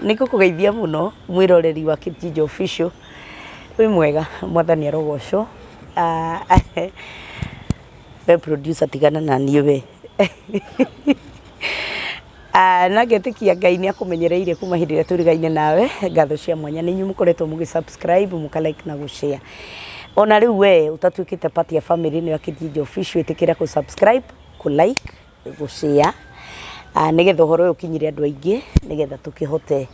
Niko kugeithia muno mwiroreri wa Kijiji Official. Wi mwega mwathani arogocwo. We producer tigana na niĩ we. Na ngetikia Ngai nĩ akumenyereire kuma hĩndĩ ĩrĩa tũrigaine nawe. Ngatho cia mwanya nĩ inyuĩ mũkoretwo mũgĩ-subscribe mũka-like na gũ-share. Ona rĩu we ũtatuĩkĩte part ya family ĩno ya Kijiji Official, ĩtĩkĩra kũ-subscribe, kũ-like, gũ-share. Nigetha ũhoro ũyũ ũkinyire andũ aingĩ, nigetha tũkĩhote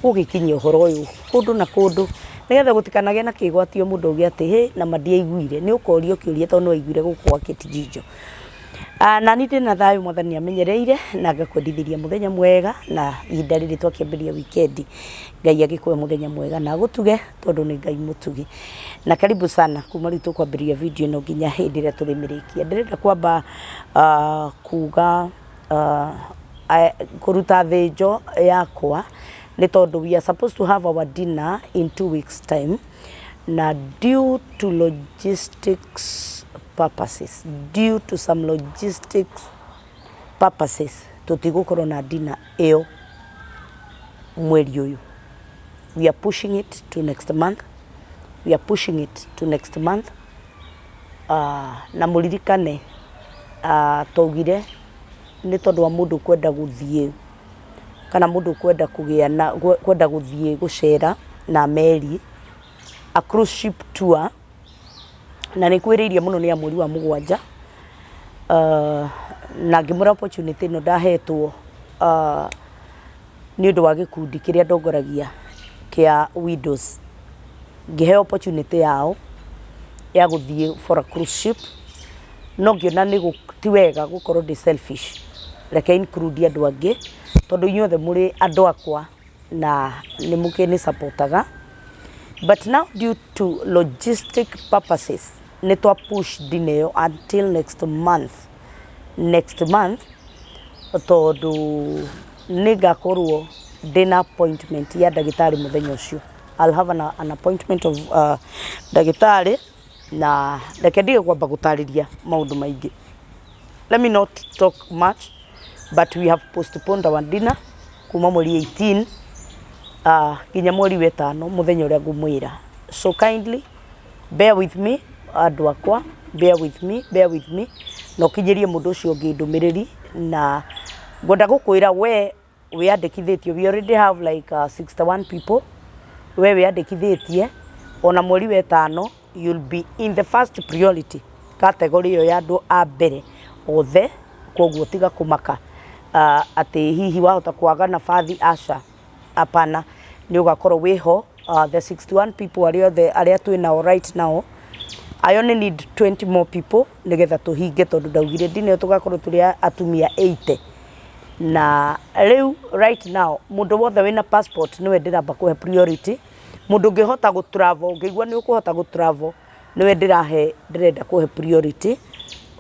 gũgĩkinyia ũhoro ũyũ kũndũ na kũndũ, nigetha gũtikanagĩe na kĩgwatio mũndũ auge atĩ na mandiaiguire. Nĩ ũkorio kĩũria tondũ nĩ waiguire gũkũ gwa Kijiji. Na niĩ ndĩna thayũ mwathani amenyereire na ngakwendithĩria mũthenya mwega na ihinda rĩrĩ twakĩambĩrĩria weekend. Ngai agĩkũhe mũthenya mwega na gũtuge tondũ nĩ Ngai mũtugi. Na karibu sana kuma rĩu tũkwambĩrĩria video ĩno nginya hĩndĩ ĩrĩa tũrĩmĩrĩkia. Ndĩrenda kwamba kuga kuruta thĩnjo yakwa nĩ tondũ we are supposed to have our dinner in 2 weeks time, na due to logistics purposes, tũtigũkorwo na dinner ĩyo mweri ũyũ. We are pushing it to next month. Na mũririkane twaugire nĩ tondũ wa mũndũ kwenda gũthiĩ kana mũndũ kwenda kũgĩa na kwenda gũthiĩ gũcera na meri, a cruise ship tour, na nĩ kwĩrĩirie mũno nĩ ya mweri wa mũgwanja. Na ngĩmũra opportunity ĩno ndahetwo nĩ ũndũ wa gĩkundi kĩrĩa ndongoragia kĩa Widows, ngĩheo opportunity yao ya gũthiĩ for a cruise ship. No ngĩona ti wega gũkorwo ndĩ selfish, reke include andũ angĩ tondũ inyuothe mũrĩ andũ akwa na nĩ mũkĩnĩ supportaga. But now due to logistic purposes nĩ twa push dinner ĩyo until next month tondũ nĩ ngakorwo ndĩna appointment ya ndagĩtarĩ mũthenya ũcio. I'll have an appointment of ndagĩtarĩ, na reke ndige kwamba gũtarĩria maũndũ maingĩ. Let me not talk much, but we have postponed our dinner kuma mweri 18 nginya mweri wa 5 mũthenya ũrĩa ngũmwĩra. So kindly bear with me andũ akwa, bear with me na ũkinyĩrie mũndũ ũcio ũngĩ ndũmĩrĩri. Na ngwenda gũkwĩra we wĩyandĩkithĩtio, we already have like 61 people we wĩyandĩkithĩtie. Ona mweri wa 5 you'll be in the first priority category ĩyo ya andũ a mbere othe. Koguo tiga kũmaka atĩ hihi wahota kwaga nabathi, aca, apana, nĩ ũgakorwo wĩho. The 61 people arĩa twĩnao right now, I only need 20 more people nigetha tũhinge, tondũ ndaugire dinner tũgakorwo tũrĩ atumia 80. Na rĩu right now mũndũ wothe wĩna passport nĩwe ndĩramba kũhe priority. Mũndũ ũngĩhota gũ-travel, ngĩigua nĩ ũkũhota gũ-travel, nĩwe ndĩrenda kũhe priority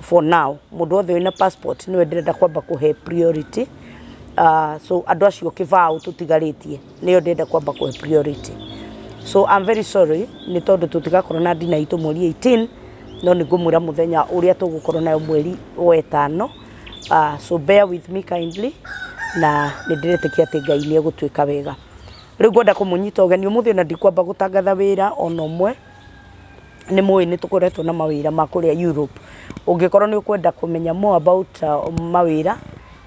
for now. Mũndũ wothe wĩna passport nĩwe ndĩrenda kwamba kũhe priority. So andũ acio kĩbaũ tũtigarĩtie nĩyo ndĩrenda kwamba kũhe priority. So I'm very sorry nĩ tondũ tũtigakorwo na dinner itũ mweri 18, no nĩ ngũmwĩra mũthenya ũrĩa tũgũkorwo nayo mweri wa 5. So bear with me kindly, na nĩ ndĩretĩkia atĩ Ngai nĩ egũtwĩka wega. Rĩu ngwenda kũmũnyita ũgeni ũmũthĩ na ndikwamba gũtangatha wĩra ona ũmwe. Nĩ mũĩ nĩ tũkoretwo na mawĩra ma kũrĩa Europe. Ũngĩkorwo nĩ ũkwenda kũmenya more about mawĩra,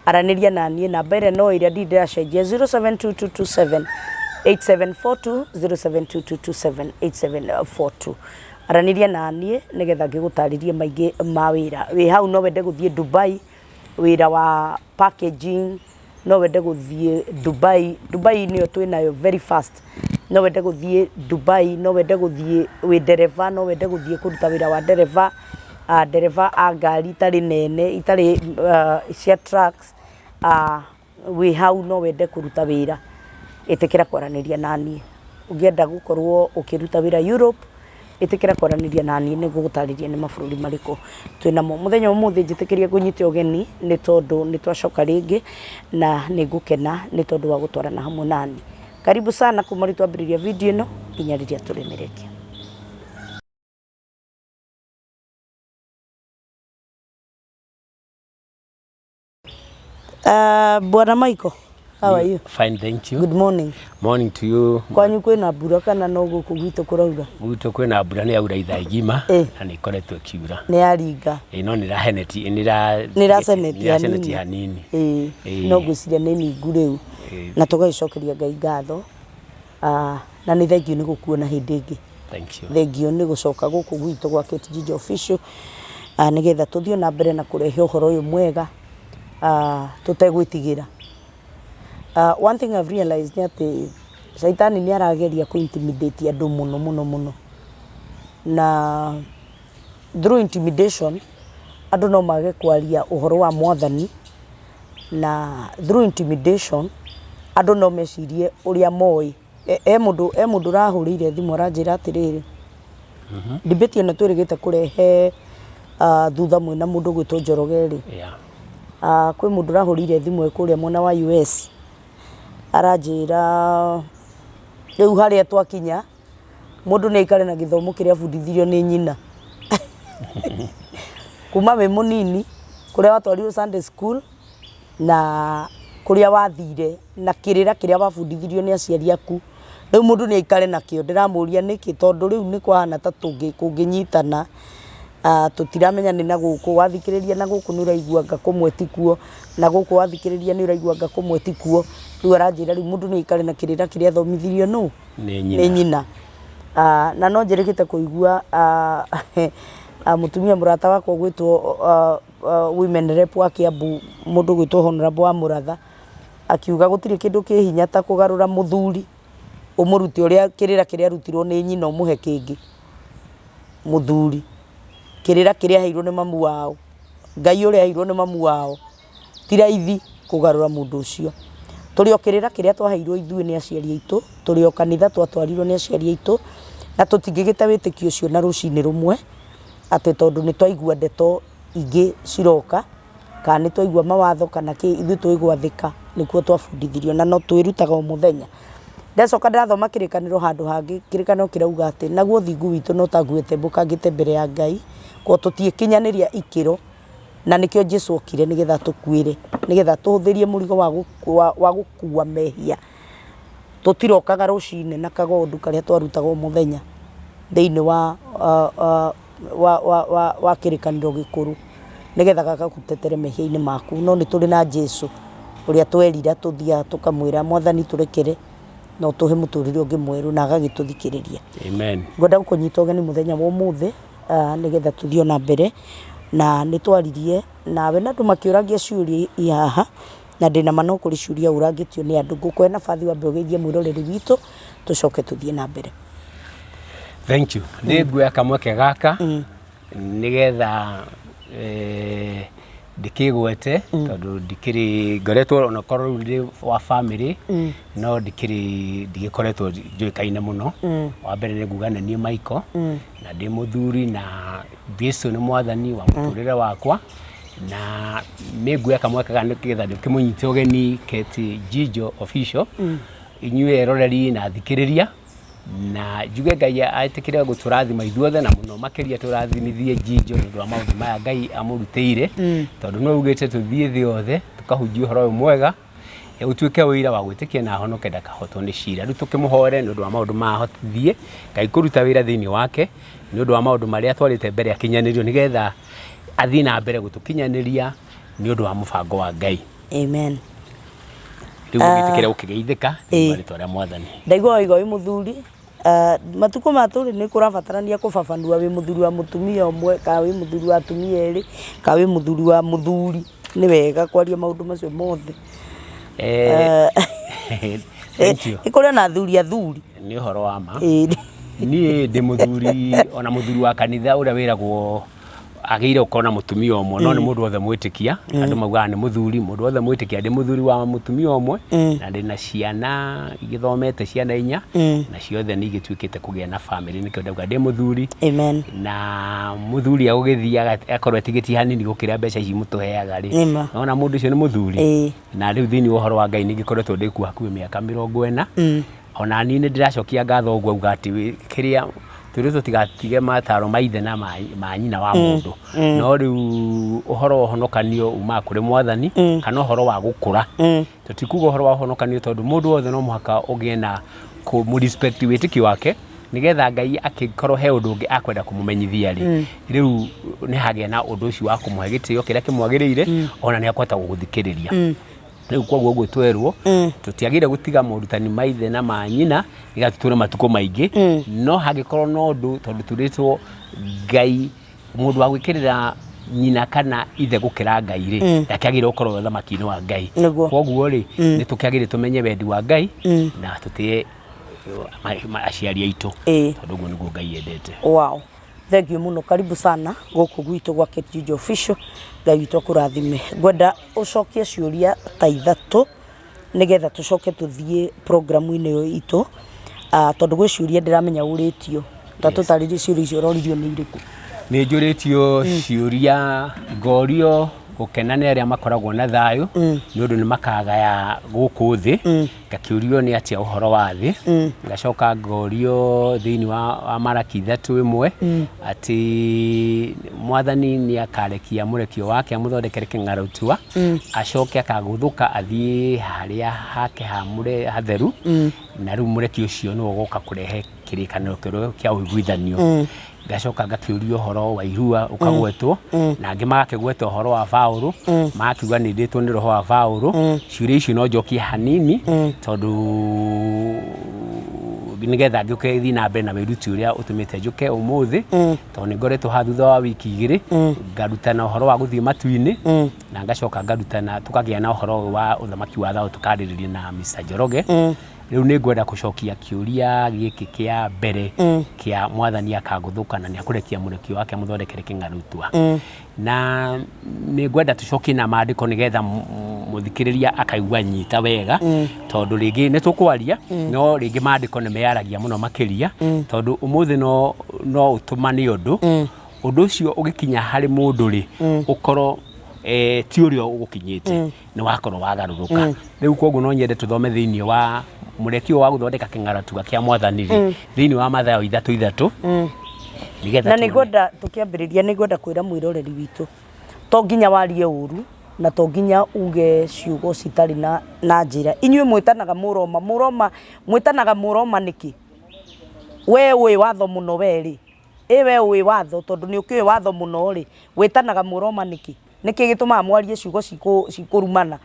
aranĩria na niĩ. Namba ĩrĩa no ĩrĩa ndĩracenjia 0722278742, 0722278742. Aranĩria na niĩ nigetha ngĩgũtarĩrie maingĩ ma wĩra. Wĩ hau no wende gũthiĩ Dubai, wĩra wa packaging, no wende gũthiĩ Dubai. Dubai nĩyo twĩnayo very fast. No wende gũthiĩ Dubai, no wende gũthiĩ wĩ ndereva, no wende gũthiĩ kũruta wĩra wa ndereva, ndereva a ngari itarĩ nene, itarĩ cia trucks, wĩ hau no wende kũruta wĩra, ĩtĩkĩra kwaranĩria na niĩ. Ũngĩenda gũkorwo ũkĩruta wĩra Europe, ĩtĩkĩra kwaranĩria na niĩ nĩguo gũtarĩria nĩ mabũrũri marĩkũ twĩnamo. Mũthenya ũmũthĩ njĩtĩkĩrie ngũnyite ũgeni nĩ tondũ nĩ twacoka rĩngĩ, na nĩ ngũkena nĩ tondũ wa gũtwarana hamwe nani. Karibu sana kuma rĩu twambĩrĩria video ĩno nginya rĩrĩa tũrĩmĩrĩkia. Bwana Michael, How are you? Fine, thank you. Good morning. Morning to you. Kwanyu kwina mbura kana no guku gwitu kuraura? Gwitu kwina mbura ni aura ithaa igima na ni koretwo kiura. Ni aringa. No ni raheneti ni hanini. No gwiciria ni ningu riu. Na tugacokeria Ngai ngatho. Na ni thengiũ ni gukuona hindi ingi. Thank you. Thengiũ ni gucoka guku gwitu gwa KTG official. Nigetha tuthio na mbere na kurehe uhoro uyu mwega. Tutegwitigira. One thing I've realized ni ati Shaitani ni arageria ku intimidate andu muno. Na through intimidation andu no mage kwaria uhoro wa Mwathani, na through intimidation andu no mecirie uria moi mundu rahurire thimu aranjira atiriri debate ino twirigite kurehe thutha mwina mundu gwitwo Njoroge kwi mundu rahurire thimu ekuria mwena wa US aranjira riu haria twakinya mundu ni ikare na githomo kiria fundithirio ni nyina kuma we munini kuria watwarirwo Sunday school na kuria wathire na kirira kiria wafundithirio ni aciari aku. Riu mundu ni ikare na kio ndiramuria niki tondu riu ni kwahana ta kunginyitana tutiramenya ni na guku wathikiriria na guku ni uraiguanga kumwe tikuo na guku wathikiriria ni uraiguanga kumwe tikuo. Riu aranjira riu mundu ni ikare na kirira kiria thomithirio no ni nyina. Na no njirikite kuigua mutumia murata wako gwitwo women rep wa Kiambu mundu gwitwo Honorable wa Muratha akiuga gutire kindu kihinya ta kugarura muthuri umuruti uria kirira kiria rutirwo ni nyina umuhe kingi muthuri kirira kiria heirwo ni mamu wao Ngai uria heirwo ni mamu wao tiraithi kugarura mundu ucio turio kirira kiria twaheirwo ithuĩ ni aciari aitu turio kanitha twatwarirwo ni aciari aitu na tutingigita witikio ucio na rucini rumwe ati tondu ni twaigua ndeto ingi ciroka kana ni twaigua mawatho kana ki ithuĩ twigwathika nikuo twafundithirio na no twirutaga o muthenya. Ndacoka ndathoma kirikaniro handu hangi kirikaniro kirauga ati naguo thingu witu no taguete mbukangite mbere ya Ngai ko tutiekinyaniria ikiro na nikio Jesu okire nigetha tukuire nigetha tuhuthirie murigo wa gukua mehia tutirokaga rucine na kagondu karia twarutaga o muthenya thiini wa kirikaniro gikuru nigetha gagagutetere mehia-ini maku no ni turi na Jesu uria twerira tuthia tukamwira Mwathani turekere no tuhe muturire ungi mweru na agagituthikiriria. Amen. Ngoda gukunyita ugeni muthenya wa umuthi nigetha tuthio na mbere na ni twaririe nawe na andu makiuragia ciuria ihaha na ndina mano kuri ciuria urangitio ni andu ngukwena bathi wa mbegeithie mwiroreri witu tucoke tuthie na mbere. Thank you. Ni nguya kamwe kegaka nigetha ndikigwete tondu ndikiri ngoretwo ona korwo ndi wa family no ndigikoretwo njuikaine muno. Wa mbere ni nguga ni Michael na ndi muthuri na Jesu ni Mwathani wa muturire wakwa na nguya kamwe kega nigetha ndikimunyite ugeni KTG official inyuĩ eroreri na thikiriria na njuge Ngai aitikire guturathima ithuothe na muno makiria turathimithie Jijo ndu wa maundu maya Ngai amurutĩire tondu no ugite tuthie thi othe tukahunjia uhoro uyu mwega utuike wira wa gwitikia na honoke ndakahotwo ni cira riu tukimuhore ndu wa maundu mahotithie Ngai kuruta wira thiini wake ndu wa maundu maria twarite mbere akinyanirio nigetha athii na mbere gutukinyaniria ndu wa mubango wa Ngai. Amen. Riu gitikira ukigeithika ni twaria Mwathani ndaigua igo wi muthuri matuko maturi ni kurabatarania kubabanua wi muthuri wa mutumia umwe ka wi muthuri wa atumia eri ka wi muthuri wa muthuri ni wega kwaria maundu macio mothe. Thank you. Ikuria na athuri ni uhoro wa ma ni ndi muthuri ona muthuri wa kanitha uria wiragwo ageire ukona mutumia umwe no ni mundu wothe mwitikia andu mauga ni muthuri mundu wothe mwitikia ndi muthuri wa mutumia umwe na ndi na ciana igithomete ciana inya na ciothe ni igituikite kugia na family ni kiuga ndi muthuri. Amen. Na muthuri agugithia akorwo tigiti hanini gukira mbeca ici mutuheaga ri nona mundu ucio ni muthuri na riu thiini uhoro wa Ngai ni gikoretwo ndikuwa hakuhi miaka 40 ona ni ndiracokia ngatho uguo uga ati kiria twirĩtwo tigatige mataro maithe na manyina wa mũndũ no rĩu ũhoro wa ũhonokanio uma kũrĩ Mwathani kana ũhoro wa gũkũra tũtikuga ũhoro wa ũhonokanio tondũ mũndũ wothe no mũhaka ũgĩe na kũmũrespect wĩtĩkio wake nigetha Ngai akĩkorwo he ũndũ ũngĩ akwenda kũmũmenyithia rĩu nĩ hagĩa na ũndũ ũcio wa kũmũhe gĩtĩo kĩrĩa kĩmwagĩrĩire ona nĩ akũhota gũgũthikĩrĩria rĩu koguo ũguo twerwo tũtiagĩrĩire gũtiga morutani maithe na manyina nĩgetha tũtũre matukũ maingĩ no hangĩkorwo no ũndũ tondũ turĩtwo Ngai mũndũ wa gwĩkĩrĩra nyina kana ithe gũkĩra Ngai rĩ ndakĩagĩrĩire gũkorwo ũthamaki-inĩ wa Ngai koguo rĩ nĩ tũkĩagĩrĩire tũmenye wendi wa Ngai na tũtĩe aciari aitũ tondũ ũguo nĩguo Ngai endete. Wow, thank you muno, karibu sana gũkũ gwitũ gwa Ketjuja Official. Ngai witũ akũrathime. Ngwenda ũcokie ciũria ta ithatũ nĩgetha tũcoke tũthiĩ programu-inĩ ĩyo itũ tondũ gwĩ ciũria ndĩramenya ũrĩtio tatũtarĩrie ciũria icio ũroririo nĩ irĩkũ. Nĩ njũrĩtio ciũria ngorio gũkena nĩ arĩa makoragwo na thayũ nĩ ũndũ nĩ makagaya gũkũ thĩ ngakĩũrio nĩ atĩa ũhoro wa thĩ ngacoka ngorio thĩinĩ wa Malaki 3:1 atĩ Mwathani nĩ akarekia mũrekio wake amũthondekere kĩng'aũtua acoke akagũthũka athiĩ harĩa hake hamũre hatheru na rĩu mũrekio ũcio nĩ ũgũka kũrehe kĩrĩkanĩro kĩerũ kĩa ũiguithanio ngacoka ngakĩũrio ũhoro wa irua ũkagwetwo na angĩ magakĩgweta ũhoro wa Paũlũ magakiuga nĩ ndĩtwo nĩ roho wa Paũlũ ciũria icio no njokie hanini tondũ nĩgetha ngĩũke thiĩ na mbere na wĩruti ũrĩa ũtũmĩte njũke ũmũthĩ tondũ nĩ ngoretwo ha thutha wa wiki igĩrĩ ngarutana ũhoro wa gũthiĩ matu-inĩ na ngacoka ngarutana tũkagĩa na ũhoro wa ũthamaki wa thayũ tũkarĩrĩria na Mr. Njoroge rĩu nĩ ngwenda gũcokia kĩũria gĩkĩ kĩa mbere kĩa Mwathani akagũthũka na nĩ akũrekia mũrekio wake amũthondekere kĩng'aũtua na nĩ ngwenda tũcokie na maandĩko nĩgetha mũthikĩrĩria akaigua nyita wega tondũ rĩngĩ nĩ tũkwaria no rĩngĩ maandĩko nĩ meyaragia mũno makĩria tondũ ũmũthĩ no ũtũmane ũndũ ũcio ũgĩkinya harĩ mũndũ rĩ ũkorwo ti ũrĩa ũgũkinyĩte nĩ wakorwo wagarũrũka rĩu koguo no nyende tũthome thĩinĩ wa mũrekio wa gũthondeka kĩng'aũtua kĩa Mwathani thĩinĩ wa Mathayo 3:3 na nĩngwenda tũkĩambĩrĩria nĩngwenda kwĩra mwĩroreri witũ to nginya warie ũru na to nginya uge ciugo citarĩ na njĩra inyuĩ mwĩtanaga mũroma mwĩtanaga mũroma nĩkĩ we ũĩ watho mũno we we ũĩ watho tondũ nĩ ũkĩũĩ watho mũno rĩ wĩtanaga mũroma nĩkĩ gĩtũmaga mwarie ciugo cikũrumana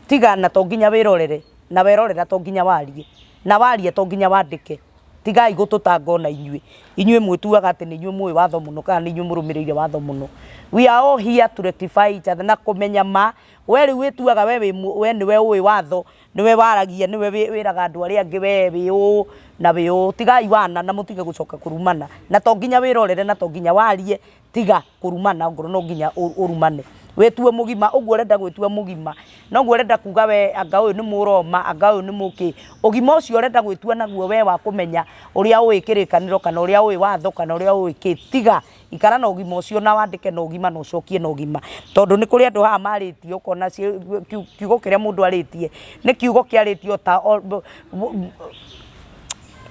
tiga na to nginya wĩrorere na werorera to nginya warie na warie to nginya wandĩke tigai gũtũtanga ona inyuĩ mwĩtuaga atĩ nĩ inyuĩ mũĩ watho mũno kana nĩ inyuĩ mũrũmĩrĩire watho mũno. We are all here to rectify each other na kũmenya we rĩu wĩtuaga we nĩwe ũĩ watho nĩwe waragia nĩwe wĩraga andũ arĩa angĩ we wĩ na wĩ tigai wana na mũtige gũcoka kũrumana na to nginya wĩrorere na to nginya warie tiga kũrumana ngoro no nginya ũrumane wetue mugima ũguo ũrenda gwĩtua mugima no ũguo ũrenda kuga we anga ũyũ nĩ mũroma anga ũyũ nĩ mũkĩ ũgima ũcio ũrenda gwĩtua naguo we wa kũmenya ũrĩa ũĩ kĩrĩkanĩro kana ũrĩa ũĩ watho kana ũrĩa ũĩ kĩ tiga ikara na ũgima ũcio na wandĩke na ũgima na ũcokie na ũgima tondũ nĩ kũrĩ andũ haha marĩtio ũkona kiugo kĩrĩa mũndũ arĩtie nĩ kiugo kĩarĩtio ta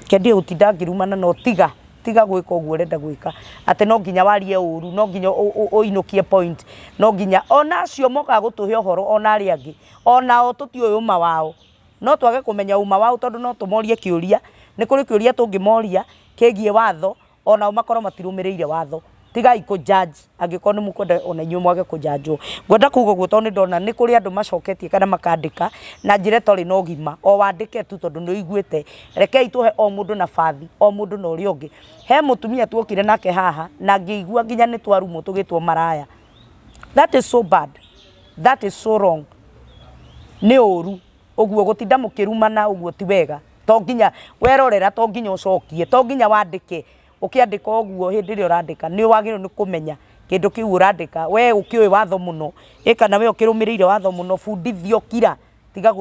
kĩndĩ ũtinda ngĩrumana no tiga gwĩka ũguo ũrenda gwĩka atĩ no nginya warie ũru no nginya ũinũkie point no nginya ona acio mokaga gũtũhe ũhoro ona arĩa angĩ onao tũtiũĩ ũma wao no twage kũmenya ũma wao tondũ no tũmorie kĩũria nĩ kũrĩ kĩũria tũngĩmoria kĩgiĩ watho onao makorwo matirũmĩrĩire watho tigai kũjudge angĩkorwo nĩ mũkwenda ona inyuĩ mwage kũjanjwo ngwenda kuga ũguo tondũ nĩ ndona nĩ kũrĩ andũ macoketie kana makandĩka na njĩra ĩtarĩ na ũgima o wandĩke tu tondũ nĩ ũiguĩte rekei tũhe o mũndũ na bathi o mũndũ na ũrĩa ũngĩ he mũtumia tuokire nake haha na ngĩigua nginya nĩ twarumwo tũgĩtwo maraya. That is so bad, that is so wrong. Nĩ ũru ũguo gũtinda mũkĩrumana ũguo ti wega to nginya werorera to nginya ũcokie to nginya wandĩke ukiandika oguo hindi ri urandika ni wagiro ni kumenya kindu kiu urandika we ukiwe watho muno kana we ukirumiriire watho muno fundithio kira tiga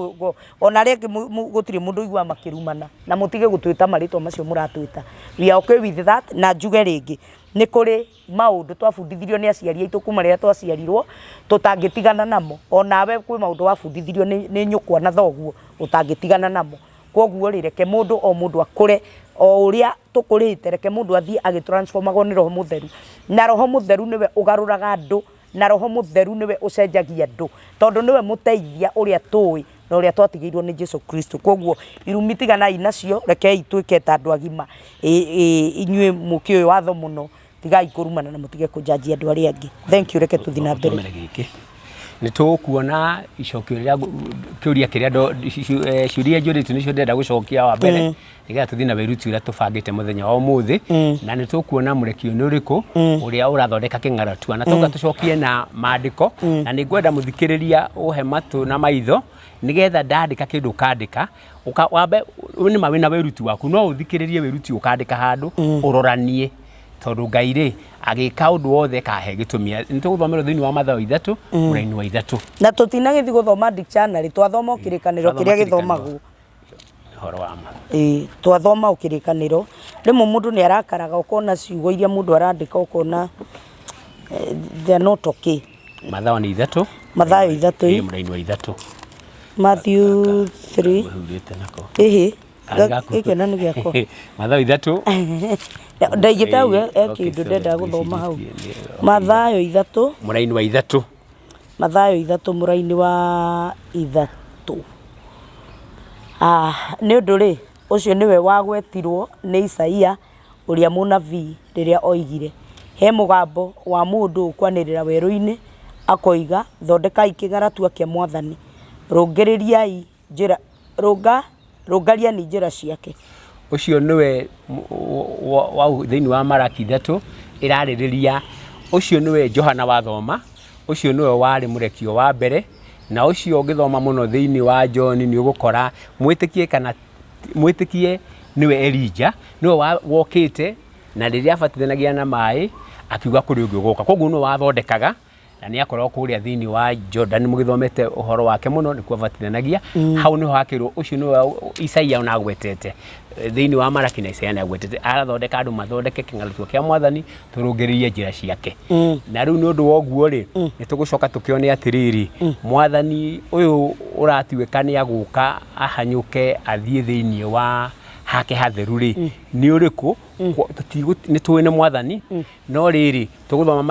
ona reke gutiri mundu igwa makirumana na mutige gutwita maritwa macio muratwita we are okay with that na njuge ringi ni kuri maundu twafundithirio ni aciari aitu kuma ria twaciarirwo tutangitigana namo ona we kwi maundu wafundithirio ni nyukwa na thoguo utangitigana namo koguo reke mundu o mundu akure o uria tukurite reke mundu athie agitransformagwo ni roho mutheru na roho mutheru niwe ugaruraga andu na roho mutheru niwe ucenjagia andu tondu niwe muteithia uria tui na uria twatigiirwo ni Jesu Kristo koguo irumitiganai nacio reke ituike ta andu agima inyue mukioi watho muno tigai kurumana na mutige kujaji andu aria angi. Thank you, reke tuthii na mbere ni tukuona icokio ria kiuria kiria ciuria njuritu nicio ndenda gucokia wa mbere nigetha tuthii na wiruti uria tubangite muthenya wa umuthi na ni tukuona murekio ni uriku uria urathondeka king'aratua na tuka tucokie na maandiko na ni ngwenda muthikiriria uhe matu na maitho nigetha ndandika kindu kandika wambe ni mawina wiruti waku no uthikiririe wiruti ukandika handu uroranie tondu Ngai ri agika undu wothe kahe gitumia nituguthomera thiini wa Mathayo 3 muraini wa 3 na tutina githi guthoma dictionary twathoma ukirikaniro kiria githomagwo horo wa ma twathoma ukirikaniro rimwe mundu ni arakaraga ukona ciugo iria mundu arandika ukona they are not okay. Mathayo ni 3 Mathayo 3 muraini wa 3 Matthew 3 Eke nani giako Mathayo 3 ndaigite au kindu ndenda guthoma hau Mathayo 3 muraini wa 3 Mathayo 3 muraini wa 3 ni undu ri ucio niwe wagwetirwo ni Isaia uria munabii riria oigire he mugambo wa mundu ukwanirira weru-ini akoiga thondekai king'aratua kia Mwathani rungiririai njira rungaria ni njira ciake ucio niwe wa thiini wa Malaki 3 iraririria ucio niwe Johana wathoma ucio niwe wari murekio wa mbere na ucio ungithoma muno thiini wa John ni ugukora mwitikie niwe Elijah niwe wokite na riria abatithanagia na mai akiuga kuri ungi uguka koguo no wathondekaga na ni akorwo kuria thiini wa Jordan mugithomete uhoro wake muno ni kubatithanagia hau niho hakirwo ucio niwe Isaia unagwetete thiini wa Malaki na Isaia nagwetete arathondeka andu mathondeke king'aratua kia Mwathani turungiririe njira ciake na riu ni undu woguo ri ni tugucoka tukione atiriri Mwathani uyu uratiweka ni aguka ahanyuke athie thiini wa hake hatheru ri ni uriku ni tuine Mwathani no riri tuguthoma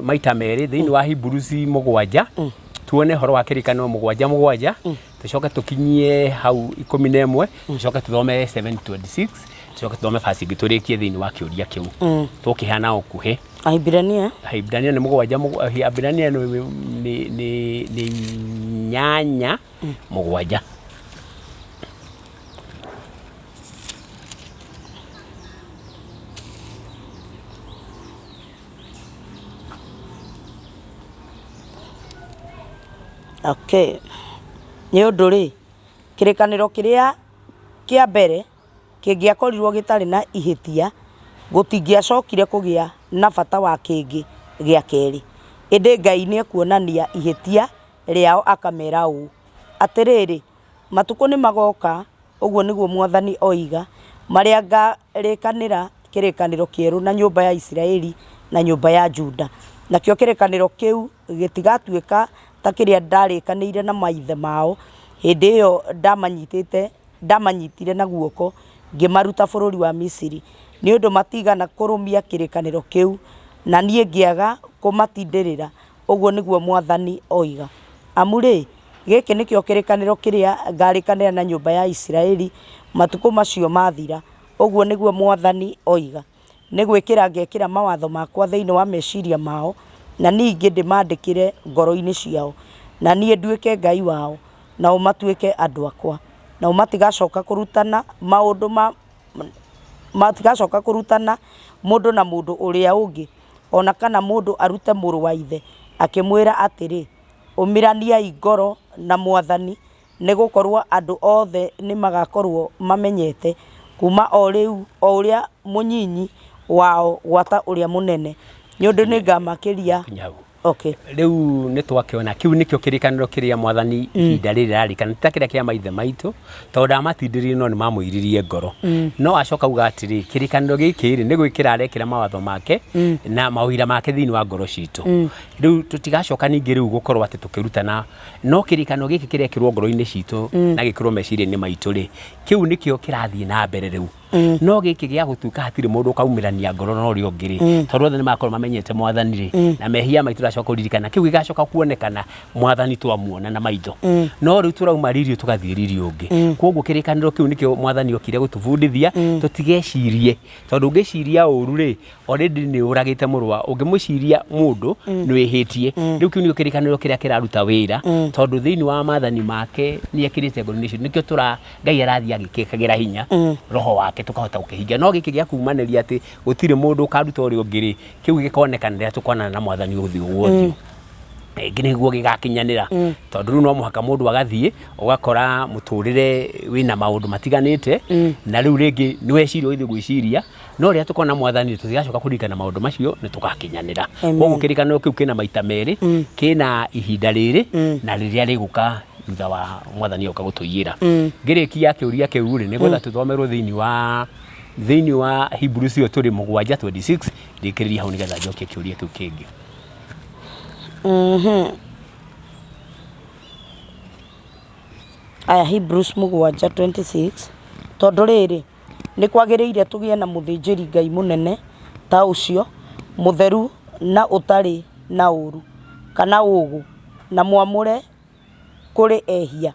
maita meri thiini wa Hebrews 7 tuone horo wa kirikano 7 tucoke tukinyie hau 11 tucoke tuthome 7:26 tucoke tuthome fasi giturikie thiini wa kiuria kiu tukihana ukuhe Ahibrania ni 7 Ahibrania ni nyanya 7 Okay. Ni undu ri kirikaniro kiria kia mbere kingiakorirwo gitari na ihitia gutingiacokire kugia na bata wa kingi gia keri indi Ngai ni kuonania ihitia riao akamera u atiriri matuko ni magoka uguo niguo Mwathani oiga maria ngarikanira kirikaniro kieru na nyumba ya Israeli na nyumba ya Juda nakio kirikaniro kiu gitigatuika ta kiria ndarikanire na maithe mao hindi iyo ndamanyitire na guoko ngimaruta bururi wa Misiri ni undu matigana kurumia kirikaniro kiu na nie ngiaga kumatindirira uguo niguo Mwathani oiga amuri giki nikio kirikaniro kiria ngarikanira na nyumba ya Israeli matuko macio mathira uguo niguo Mwathani oiga ni gwikira ngekira mawatho makwa thiini wa meciria mao na ningi ndimandikire ngoro-ini ciao na nie nduike Ngai wao na umatuike andu akwa na umatigacoka kurutana maundu matigacoka kurutana mundu na mundu uria ungi ona kana mundu arute muru wa ithe akimwira atiri umiraniai ngoro na Mwathani ni gukorwo andu othe ni magakorwo mamenyete kuma o riu o uria munyinyi wao gwata uria munene ni undu ni ngamakiria Okay. Riu ni twakiona kiu nikio kirikaniro kiria mwathani ihinda riri rarikana ta kiria kia maithe maitu tondu amatindirie no ni mamwiririe ngoro no acoka uga atiri kirikaniro giki ri ni gwikira arekira mawatho make na mawira make thiini wa ngoro citu riu tutigacoka ningi riu gukorwo ati tukirutana no kirikaniro giki kiria kirwo ngoro-ini citu na gikirwo meciria-ini maitu ri kiu nikio kirathie na mbere riu no giki gia gutuka hatiri mundu kaumirania ngoro no ri ongiri tondu othe ni makorwo mamenyete mwathani ri na mehia maitu racoka kuririkana kiu gigacoka kuonekana mwathani twamuona na maitho no riu turauma ririo tugathie ririo ungi koguo kirikaniro kiu nikio mwathani okire gutubundithia tutigecirie tondu ngiciria uru ri already ni uragite murwa ungimuciria mundu ni wihitie riu kiu nikio kirikaniro kiria kiraruta wira tondu thiini wa maathani make ni ekirite ngoro-ini citu nikio Ngai arathia agikikagira hinya roho wake tukahota gukihingia no giki gia kumaniria ati gutire mundu ukaruta uri ungiri kiu gikonekana ria tukona na mwathani uthi uguo ngine guo gigakinyanira tondu riu no muhaka mundu agathie ugakora muturire wina maundu matiganite na riu ringi ni weciria uthi gwiciria no ria tukona mwathani tutigacoka kuririkana maundu macio ni tugakinyanira koguo kirikaniro kiu kina maita meri kina ihinda riri na riria riguka thutha wa mwathani oka gutuiyira ngirikia kiuria kiu ri ni gwetha tuthomerwo thiini wa Hebrews yo turi 7:26 ndikiriria hau nigetha njokie kiuria kiu kingi aya Hebrews 7:26 tondu riri ni kwagiriire tugie na muthinjiri Ngai munene ta ucio mutheru na utari na uru kana ugu na mwamure kuri ehia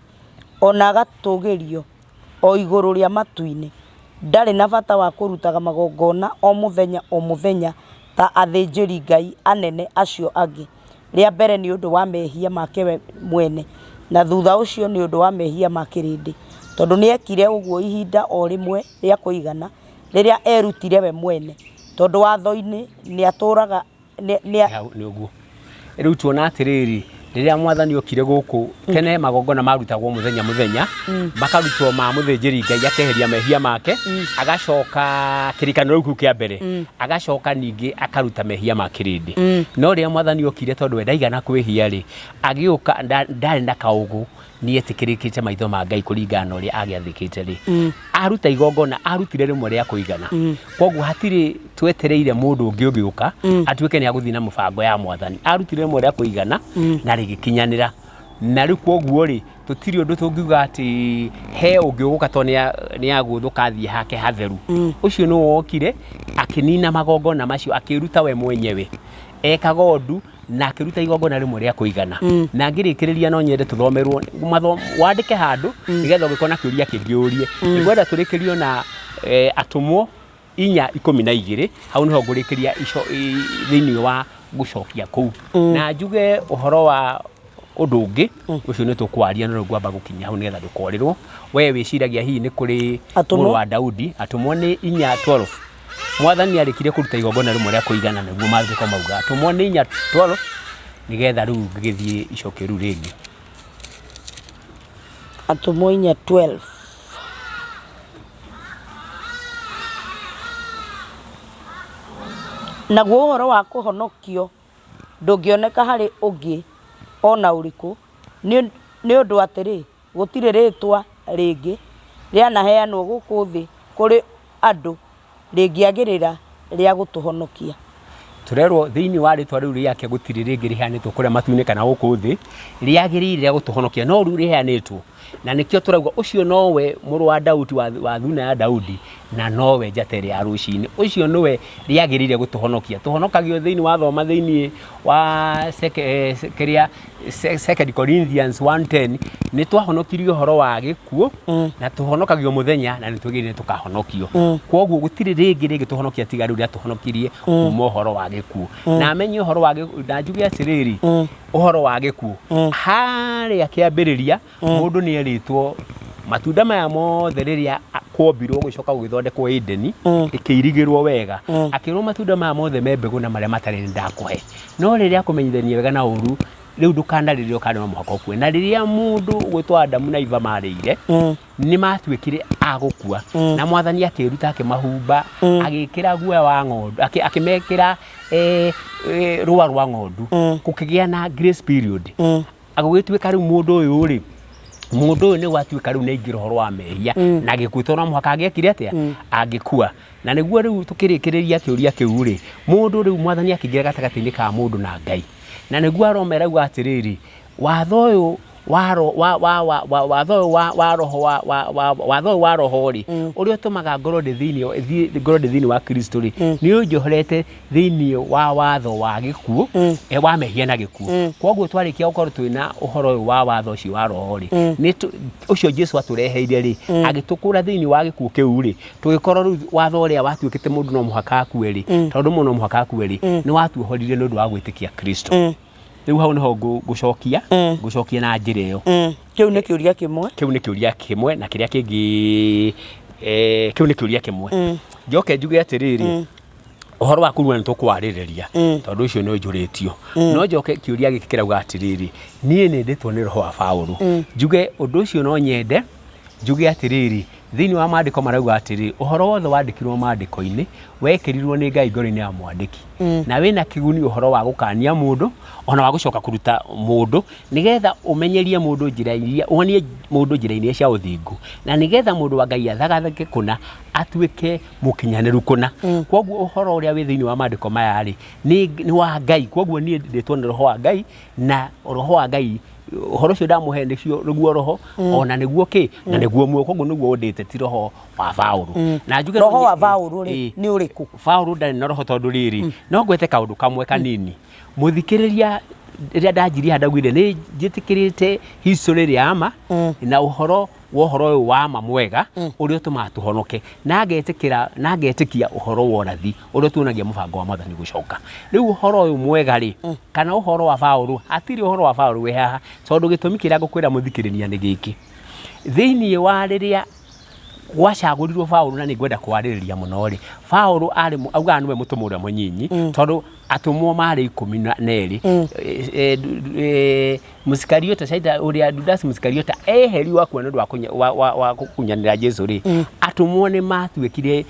ona agatugirio o iguru ria matu-ini ndari na bata wa kurutaga magongona o muthenya ta athinjiri Ngai anene acio angi ria mbere ni undu wa mehia make we mwene na thutha ucio ni undu wa mehia make rindi tondu ni ekire uguo ihinda o rimwe ria kuigana riria erutire we mwene tondu watho-ini ni aturaga ni uguo riu tuona atiriri riria mwathani okire guku tene magongona marutagwo muthenya makarutwo ma muthinjiri Ngai akeheria mehia make agacoka kirikaniro riu kia mbere agacoka ningi akaruta mehia make rindi no riria mwathani okire tondu we ndaigana kwihia ri agiuka ndari na kaugu ni etikirikite maitho ma Ngai kuringana na uria agiathikite ri aruta igongona arutire rimwe ria kuigana koguo hatiri twetereire mundu ungi ugiuka atuike ni aguthina mubango ya mwathani arutire rimwe ria kuigana na rigikinyanira na riu koguo ri tutiri undu tungiuga ati he ungiuka to ni aguthuka thie hake hatheru ucio no wokire akinina magongona macio akiruta we mwenyewe ekaga undu na akiruta igongona rimwe ria kuigana na ngirikiriria no nyende tuthomerwo wandike handu nigetha ugikona kiuria kingiurie ngwenda turikirio na atumwo 4:12 hau niho ngurikiria thiini wa gucokia kuu na njuge uhoro wa undu ungi ucio ni tukwaria no ngwamba gukinya hau nigetha ndukorirwo we wiciragia hihi ni kuri muru wa Daudi atumwo ni 4:12 mwathani arikire kuruta igongona rimwe ria kuigana niguo mathiko mauga atumwo ni 4:12 nigetha riu ngigithie icoke riu ringi atumwo 4:12 naguo uhoro wa kuhonokio ndungioneka hari ungi ona uriku ni undu atiri gutire ritwa ringi rianaheanwo guku thi kuri andu ringiagirira ria gutuhonokia turerwo thiini wa ritwa riu riake gutiri ringi riheanitwo kuria matu-ini kana guku thi riagirire ria gutuhonokia no riu riheanitwo na nikio turauga ucio nowe muru wa Daudi wa thuna ya Daudi na nowe njatere ya rucini ucio nowe riagirire gutuhonokia tuhonokagio thiini wa thoma thiini wa 2 Corinthians 1:10 ni twahonokirio horo wa gikuo na tuhonokagio muthenya na nitwigirire tukahonokio koguo gutiri ringi tuhonokia tiga riu ria tuhonokirie kuma horo wa gikuo na amenye horo wa na njuge atiriri uhoro wa gikuo haria kiambiriria mundu ni eritwo matunda maya mothe riria kwombirwo gucoka gugithondekwo Edeni ikirigirwo wega akirwo matunda maya mothe membegu na maria matari ndakuhe no riria kumenyithania wega na uru riu ndukandaririo kana no muhaka ukue na riria mundu gwitwa Adamu na Eva marĩire ni matuĩkire agũkua na mwathani akĩruta akĩmahumba agĩkĩra guoya wa ng'ondu akĩmekĩra rũa rwa ng'ondu gũkĩgĩa na grace period agũgĩtuĩka rĩu mũndũ ũyũ rĩ mundu uyu ni gwatuika riu ni ingiro horo wa mehia na gikuitwo no muhaka agekire atia angikua na niguo riu tukirikiriria kiuria kiu ri mundu riu mwathani akingire gatagati-ini ka mundu na Ngai na niguo aromera gu atiriri watho uyu watho wa roho ri uria tumaga ngoro thiini wa Kristo ri ni unjohorete thiini wa watho wa gikuo wa mehia na gikuo koguo twarikia gukorwo twina uhoro uyu wa watho ucio wa roho ri ni ucio Jesu atureheire ri agitukura thiini wa gikuo kiu ri tugikorwo riu watho uria watuikite mundu no muhaka akue ri tondu mundu no muhaka akue ri ni watuohorire nundu wa gwitikia Kristo riu hau niho gucokia na njira iyo kiu ni kiuria kimwe na kiria kingi kiu ni kiuria kimwe njoke njuge atiriri uhoro wa kurua ni tukwarireria tondu ucio no njuritio no njoke kiuria giki kirauga atiriri nie ni nditwo ni roho wa Paulo njuge undu ucio no nyende njuge atiriri thiini wa maandiko marauga atiri uhoro wothe wandikirwo maandiko-ini wekirirwo ni Ngai ngoro-ini ya mwandiki na wina kiguni uhoro wa gukania mundu ona wa gucoka kuruta mundu nigetha umenyerie mundu njira iria uhonie mundu njira-ini cia uthingu na nigetha mundu wa Ngai athagathage kuna atuike mukinyaniru kuna koguo uhoro uria wi thiini wa maandiko maya ri ni wa Ngai koguo ni nditwo ni roho wa Ngai na roho wa Ngai uhoro cio ndamuhe nicio niguo roho ona niguo ki na niguo muo koguo niguo undite ti roho wa Paulo na njuge roho wa Paulo ri ni uriku Paulo ndari na roho tondu riri no ngwete kaundu kamwe kanini muthikiriria ria ndanjiria ndagwire ni njitikirite history ria ama na uhoro uyu wa ma mwega uria tumaga tuhonoke na ngetikia uhoro wa nathi uria tuonagia mubango wa mwathani gucoka riu uhoro uyu mwega ri kana uhoro wa Paulo atiri uhoro wa Paulo we haha tondu gitumi kiria ngukwira muthikiriria ni giki thiini wa riria gwacagurirwo Paulo na ningwenda kwaririria muno ri Paulo ari auga niwe mutumo uria munyinyi tondu atumwo mari 12 Musikariota saida uria Judas Musikariota eheriwa kwa ndu wa kunyanira Jesu ri atumwo ni matuikire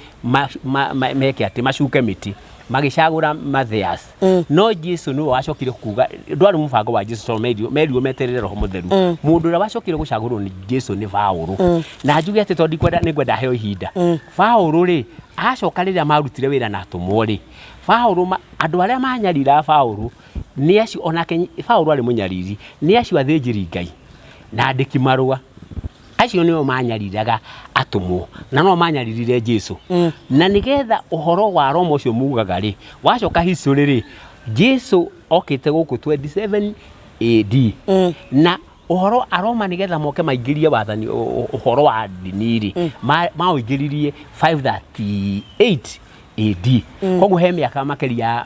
meke ati macuke miti magicagura Mathias no Jesu no wacokire kuga ndwari mubango wa Jesu so merio meterere roho mutheru mundu ura wacokire gucagurwo ni Jesu ni Paulo na njuge ati tondi kwenda ningwenda heo ihinda Paulo ri acoka riria marutire wira na atumwo ri Paulo andu aria manyarira Paulo ni acio onake Paulo ari munyariri ni acio athinjiri Ngai na andiki marua acio nio manyariraga atumwo na no manyaririre Jesu na nigetha uhoro wa Roma ucio mugaga ri wacoka history ri Jesu okite guku 27 AD na uhoro aroma nigetha moke maingirie wathani uhoro wa dini ri maũingĩririe 538 AD koguo he miaka makeria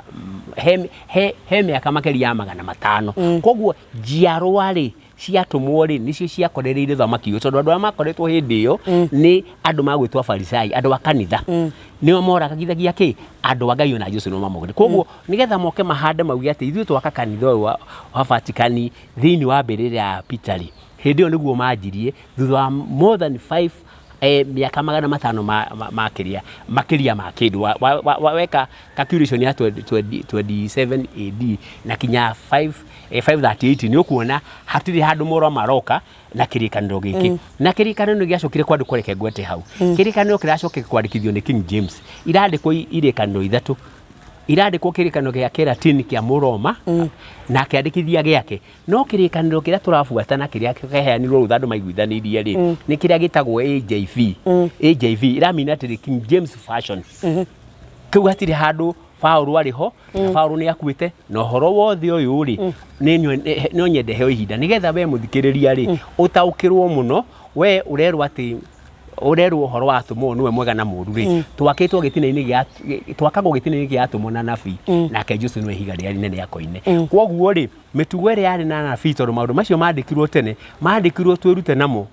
he miaka makeria 500 koguo njiarwa ri ciatumwo ri nicio ciakorereire thamaki ucio tondu andu makoretwo hindi iyo ni andu magwitwa Farisai andu a kanitha nio moragagithagia ki andu a Ngai ona Jesu no mamogire koguo nigetha moke mahande maugi ati ithuĩ twaka kanitha wa Vatican thiini wa mbirire ya Peter ri hindi iyo niguo manjirie thutha wa more than 5 miaka 500 makiria ma kindu weka calculation ya 27 AD na kinya 538 ni ukuona hatiri handu moro maroka na kirikaniro giki na kirikaniro giacokire kwandikwo reke gwete hau kirikaniro kiracokire kwandikithio ni King James irandikwo irikaniro ithatu irandikwo kirikaniro gia Kelatin kia Muroma na kiandikithia giake no kirikaniro kiria turafuata na kiria keheanirwo ruthandu maiguithanirie ri ni kiria gitagwo AJV iramina ati King James version kiu hatiri handu Paulo ariho Paulo ni akuite no horo wothe uyu ri no nyende heo ihinda nigetha we muthikiriria ri utaukirwo muno we urerwa ati urerwo uhoro wa atumo niwe mwega na muru ri twakitwo gitine-ini gya twakagwo gitine-ini gya atumo na nabii nake Jesu niwe ihiga ria rinene yakoine kwoguo ri mitugo ria yari na nabii tondu maundu macio mandikirwo tene mandikirwo twirute namo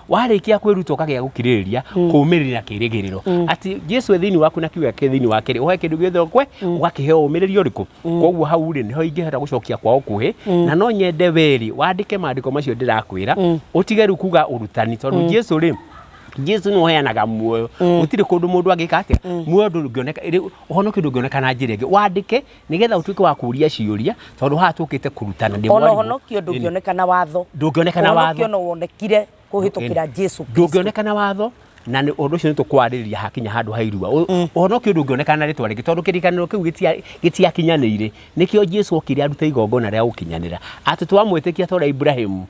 warikia kwiruta ukagia gukiririria kuumirira kirigiriro ati Jesu thiini waku na kiuga ke thiini wake ri uhe kindu giothe kwe ugakiheo umiriri uriku kwoguo hau ri niho ingihota gucokia kwao kuhi na no nyende weri wandike maandiko macio ndirakwira utigeru kuga urutani tondu Jesu ri Jesu no heanaga muoyo utire kundu mundu agika atia muoyo ndungioneka uhonoke ndungioneka na njira ingi wandike nigetha utuike wa kuria ciuria tondu ha tukite kurutana ndi mwalimu honokio ndungioneka na watho honokio no wonekire kuhitukira Jesu ndungioneka na watho na ni undu ucio nitukwariria hakinya handu hairua uhonokio ndungioneka na ritwa ringi tondu kirikaniro kiu gitiakinyanire nikio Jesu okire aruta igongona ria gukinyanira ati twamwitikia tora Ibrahimu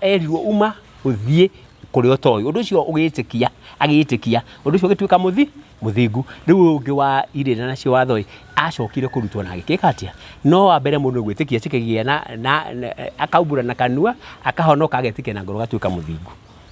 erirwo uma uthie kuri otoi undu ucio ugitikia agitikia undu ucio gituika muthingu riu ungi wa irina nacio wathoi acokire kurutwo na agikika atia no ambere mundu gwitikia cikigia na akaumbura na kanua akahonoka agetikia na ngoro gatuika muthingu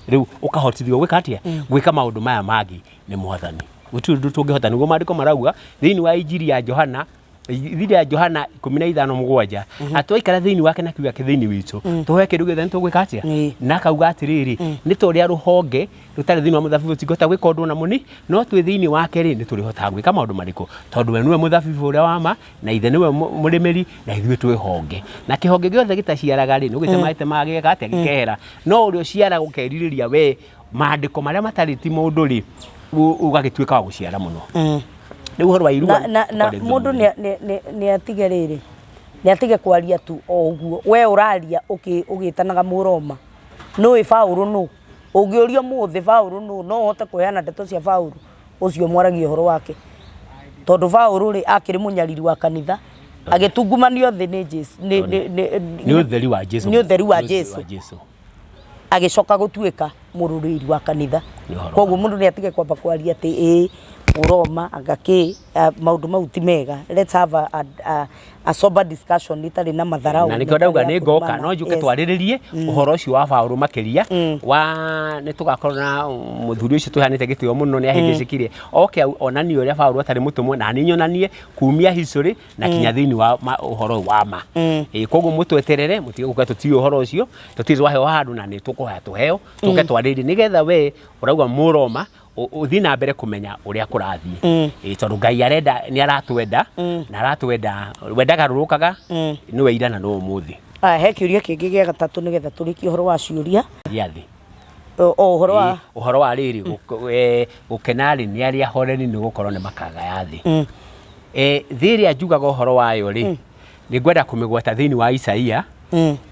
riu ukahotithio gwika atia gwika maundu maya mangi ni mwathani utu tungihota niguo maandiko marauga thiini wa injiri ya Johana Thiri ya Johana 15:7 atwaikara thiini wake na kiuga kithiini witu tuhe kindu githe nitugwika atia na kauga atiriri ni turia ruhonge rutari thiini wa muthabibu tingota gwika undu na muni no twi thiini wake ri ni turihota gwika maundu mariku tondu we niwe muthabibu uria wama na ithe niwe murimeri na ithuĩ twi honge na kihonge giothe gitaciaraga ri nugitemaite magika atia gikehera no urio ciara gukeririria we maandiko maria matariti mundu ri ugagituika wa guciara muno ni uhoro wa irua na mundu ni atige riri ni atige kwaria tu o uguo we uraria ugitanaga Muroma no Paulo no ugiorio muthi Paulo no hote kuheana ndeto cia Paulo ucio mwaragia uhoro wake tondu Paulo ri akiri munyariri wa kanitha agitungumanio thi ni Jesu ni utheri wa Jesu ni utheri wa Jesu agicoka gutuika mururiri wa kanitha koguo mundu ni atige kwamba kwaria ati Muroma agaki maundu mau ti mega let's have a sober discussion itari na matharau na nikio ndauga ni ngoka no njuke twariririe uhoro ucio wa Paulo makiria wa ni tugakorwo na muthuri ucio tuhanite gitio muno ni ahingicikirie oke onani uria Paulo atari mutumwo na ni nyonanie kumia history na kinya thiini wa uhoro wa ma koguo mutweterere mutige guka tutio uhoro ucio tutizwa he handu na ni tukuha tuheo tuke twariririe nigetha we urauga Muroma uthi na mbere kumenya uria kurathie tondu Ngai arenda ni aratwenda na aratwenda wendaga rurukaga niwe ira na no umuthi he kiuria kingi gia gatatu nigetha turiki uhoro wa ciuria giathi uhoro wa riri gukenari ni aria horeni ni gukorwo ni makaga yathi thiri ajugaga uhoro wayo ri ni gwenda kumigweta thiini wa Isaia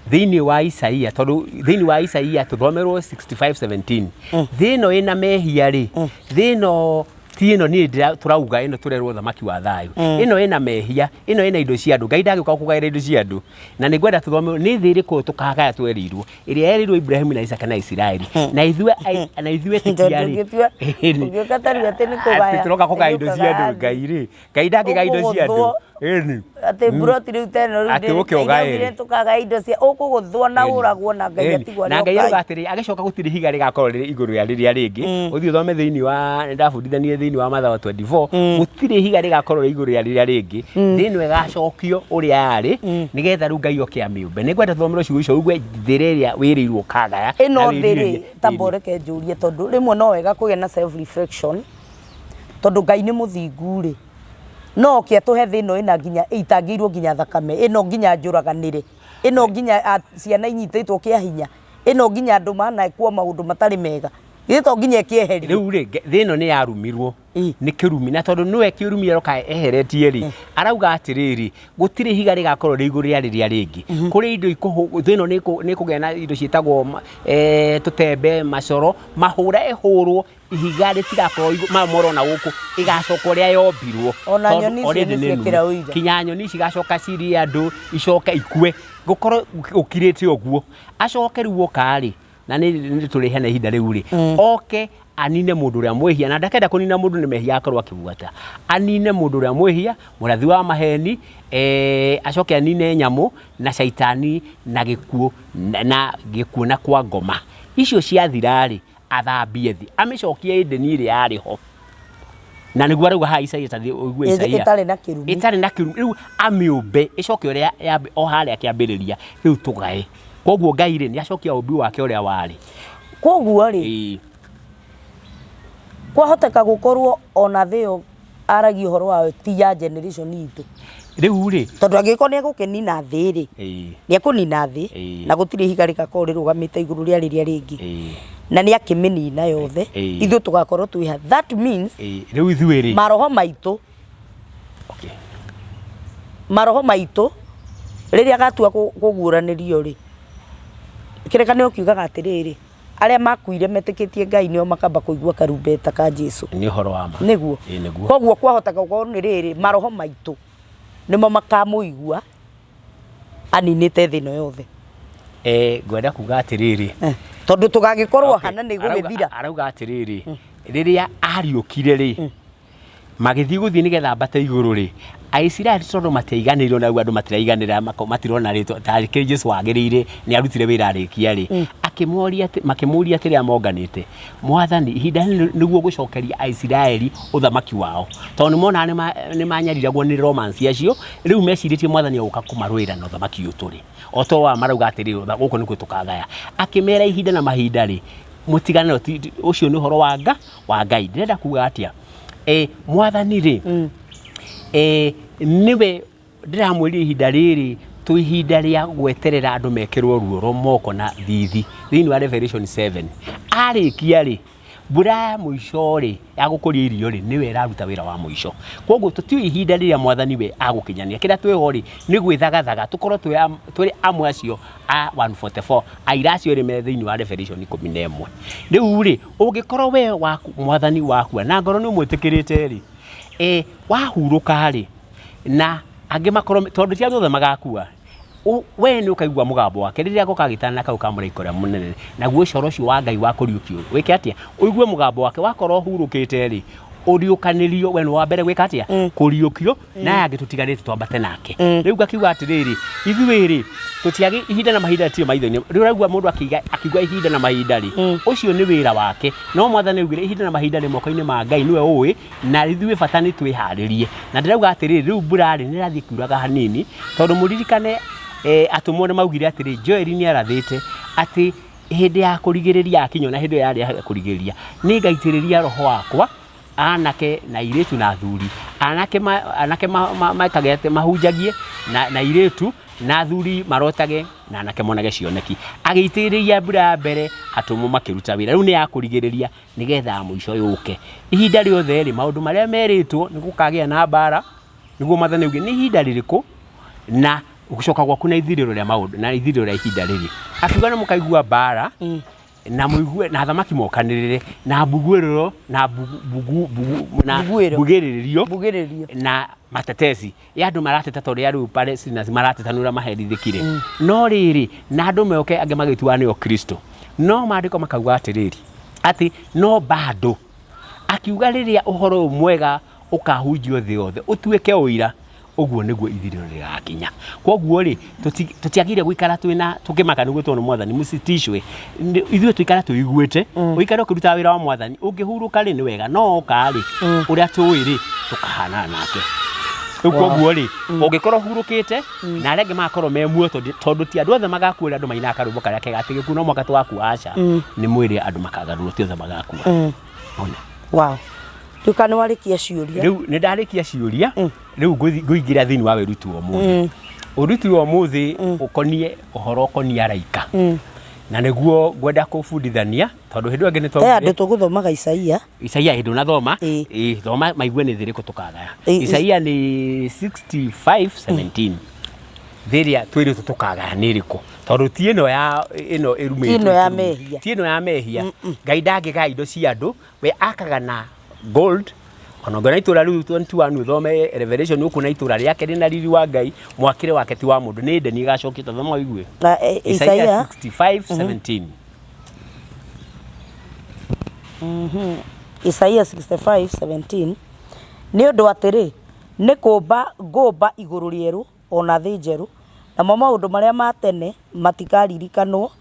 thiini wa Isaia tondu thiini wa Isaia tuthomerwo 65:17 thino ina mehia ri thino tiino ni turauga ino turerwo thamaki wa thayu ino ina mehia ino ina indo cia andu Ngai ndagika kugaira indo cia andu na ni gwenda tuthome ni thiri ku tukagaya twerirwo iria yerirwo Ibrahimu na Isaka na Israeli na ithuĩ tikiari ugikatari ati ni kugaya turoka kugaya indo cia andu Ngai ri Ngai ndagika indo cia andu ati broti riu teno ati ukiogae tukaga indo cia ukuguthwo na uragwo na Ngai atigwo na Ngai agatiri agicoka gutiri higa rigakorwo riri iguru ya riria ringi uthi uthome thiini wa ndabundithania thiini wa Mathayo 24 gutiri higa rigakorwo iguru ya riria ringi thiini wegacokio uria yari nigetha ru Ngai okia miumbe ni gwenda thomero ciugo icio ugwe thireria wirirwo kagaya ino thiri tamboreke njurie tondu rimwe no wega kugia na self reflection tondu Ngai ni muthingu ri no kia tuhe thino ina nginya itangirwo nginya thakame ino nginya njuraganire ino nginya ciana inyititwo kia hinya ino nginya andu mana kwa maundu matari mega gito nginya kieheri riu ri thino ni yarumirwo ni kirumi na tondu niwe kirumi aroka eheretie ri arauga atiriri gutiri higa rigakorwo ri iguru ya riria ringi kuri indo thino ni kugena indo cietagwo tutembe macoro mahura ehurwo ihiga ritigakorwo mamorona guku igacoka ria yombirwo ona nyoni ciekira uiga kinya nyoni cigacoka ciria andu icoka ikue gukorwo ukirite oguo acoke riu okari na ni turihana ihinda riu ri oke anine mundu uria mwihia na ndakenda kunina mundu ni mehia akorwo akibuata anine mundu uria mwihia murathi wa maheni acoke anine nyamu na shaitani na gikuo na kwa ngoma icio ciathira ri athambie thi amicokie Edeni ĩrĩa yarĩ ho na nĩguo arauga ha Isaia ta ũigua Isaia itarĩ na kĩrumi itarĩ na kĩrumi rĩu amĩũmbe ĩcoke ũrĩa o harĩa kĩambĩrĩria rĩu tũgae koguo Ngai rĩ nĩacokia ũmbi wake ũrĩa warĩ koguo rĩ kwahoteka gũkorwo ona thĩyo aragia ũhoro wa ti ya generation itũ rĩu rĩ tondũ angĩkorwo nĩegũkĩnina thĩ rĩ nĩekũnina thĩ na gũtirĩ ihiga rĩgakorwo rĩrũgamĩte igũrũ rĩa rĩrĩa rĩngĩ na nĩakĩmĩnina yothe ithuĩ tũgakorwo twĩha that means rĩu ithuĩ rĩ maroho maitũ rĩrĩa gatua kũguũranĩrio rĩ kĩrĩkanĩro kiugaga atĩrĩrĩ arĩa makuire metĩkĩtie Ngai nĩo makamba kũigua karumbeta ka Jesu nĩ ũhoro wa ma nĩguo koguo kwahoteka gũkorwo nĩ rĩrĩ maroho maitũ nĩmo makamũigua aninĩte thĩ ĩno yothe ngwenda kuga atĩrĩrĩ tondũ tũgagĩkorwo hana nĩ gũgĩthira arauga atĩrĩrĩ rĩrĩa ariũkire rĩ magĩthiĩ gũthiĩ nĩgetha mbate igũrũ rĩ Aisiraeli tondũ matiaiganĩirwo na andũ matiraiganĩra matirona rĩtwa tarĩ Jesu wagĩrĩire nĩ arutire wĩra arĩkia rĩ makĩmũria atĩrĩa monganĩte Mwathani ihinda nĩguo gũcokeria Aisiraeli ũthamaki wao tondũ nĩmona nĩ manyariragwo nĩ romance acio rĩu mecirĩtie Mwathani agũka kũmarũĩra na ũthamaki ũyũ tũrĩ o to wa marauga atĩrĩ gũkũ nĩkuo tũkagaya akĩmera ihinda na mahinda rĩ mũtiganĩro ũcio nĩ ũhoro wa Ngai ndĩrenda kuga atĩa Mwathani rĩ niwe ndiramwĩrire ihinda rĩrĩ tu ihinda rĩa gweterera andũ mekĩrwo ruo rwa moko na thithi thĩinĩ wa Revelation 7 arĩkia rĩ mbura ya mũico rĩ ya gũkũria irio rĩ niwe ĩraruta wĩra wa mũico koguo tũtiũĩ ihinda rĩrĩa Mwathani we agũkinyania kĩrĩa twĩho rĩ nĩ gwĩthagathaga tũkorwo tũrĩ amwe acio a 144 aira acio rĩ me thĩinĩ wa Revelation 11 rĩu rĩ ũngĩkorwo we Mwathani wakua na ngoro nĩ ũmwĩtĩkĩrĩte rĩ wahurũka rĩ na angĩ makorwo tondũ cia thothe magakua we nĩ ũkaigua mũgambo wake rĩrĩa gũkagĩtana kau ka mũraika ũrĩa mũnene naguo ũcoro ũcio wa Ngai wa kũriũkio wĩke atĩa ũigue mũgambo wake wakorwo hurũkĩte rĩ ũriũkanĩrio we nĩ wa mbere gwĩka atĩa kũriũkio na angĩ tũtigarĩte twambate nake rĩu ngakiuga atĩrĩrĩ ithuĩ rĩ tũtiagĩ ihinda na mahinda tio maitho-inĩ rĩu ũraigua mũndũ akigua ihinda na mahinda rĩ ũcio nĩ wĩra wake no Mwathani augire ihinda na mahinda rĩ moko-inĩ ma Ngai nĩwe ũĩ na ithuĩ bata nĩ twĩharĩrie na ndĩrauga atĩrĩrĩ rĩu mbura rĩ nĩrathiĩ kiuraga hanini tondũ mũririkane atũmwo nĩ maugire atĩrĩ Joel nĩ arathĩte atĩ hĩndĩ ya kũrigĩrĩria akinywo na hĩndĩ yarĩ ya kũrigĩrĩria nĩ ngaitĩrĩria roho wakwa anake na iretu na thuri anake makagete mahunjagie na iretu na thuri marotage na anake monage cioneki agĩitĩrĩria mbura mbere atũmwo makĩruta wĩra rĩu nĩ ya kũrigĩrĩria nĩgetha mũico yũke ihinda rĩothe rĩ maũndũ marĩa merĩtwo nĩ gũkagĩa na mbara nĩguo Mwathani auge nĩ ihinda rĩrĩkũ na gũcoka gwaku na ithirĩro rĩa maũndũ na ithirĩro rĩa ihinda rĩrĩ akiuga nĩ mũkaigua mbara na mũigue na thamaki mokanĩrĩre na mbuguĩrĩro na mbugĩrĩrio na matetesi ya andũ marateta tondũ ya rĩu Palestina maratetanũra maherithĩkire no rĩrĩ na andũ meoke angĩ magĩtua nĩo Kristo no maandĩko makauga atĩrĩrĩ atĩ no bado akiuga rĩrĩa ũhoro mwega ũkahunjio thĩ yothe ũtuĩke ũira ũguo nĩguo ithirĩro rĩgakinya koguo rĩ tũtiagire gũikara twĩna tũkĩmaka nĩguo tuone Mwathani mũcitishwe ithuĩ tuikara tũiguĩte ũikare ũkĩruta wĩra wa Mwathani ũngĩhurũka rĩ nĩ wega no oka rĩ ũrĩa tũĩ rĩ tũkahana nake rĩu koguo rĩ ũngĩkorwo hurũkĩte na arĩa angĩ magakorwo me muoyo tondũ ti andũ othe magakuĩra andũ maina karũmbo karĩa kega atĩ gĩkuũ no mwaka twaku aca nĩ mwĩrĩ andũ makagarũrwo ti othe magakua wow Duka nĩ warĩkia ciũria rĩu nĩ ndarĩkia ciũria rĩu ngũingĩra thĩinĩ wa wĩruti wa ũmũthĩ ũruti wa ũmũthĩ ũkoniĩ ũhoro ũkoniĩ araika na nĩguo ngwenda kũbundithania tondũ hĩndĩ ĩngĩ nĩ tondũ andũ tũgũthomaga Isaia hĩndĩ ũnathoma thoma maigue nĩ thĩrĩkũ tũkagaya Isaia nĩ 65:17 thĩrĩa twĩrĩtwo tũkagaya nĩ ĩrĩkũ tondũ ti ĩno ĩrumĩte ti ĩno ya mehia Ngai ndangĩgaya indo cia andũ we akaga na gold ona ngona itũra rĩu 21 uthome Revelation ũkuna itũra rĩake rĩna riri wa Ngai mwakĩre wake ti wa mũndũ nĩ ndeni igacokio thoma waigue Isaia 65:17 Isaia 65:17 nĩ ũndũ atĩrĩ nĩ ngũmba igũrũ rĩerũ ona thĩ njerũ namo maũndũ marĩa ma tene matikaririkanwo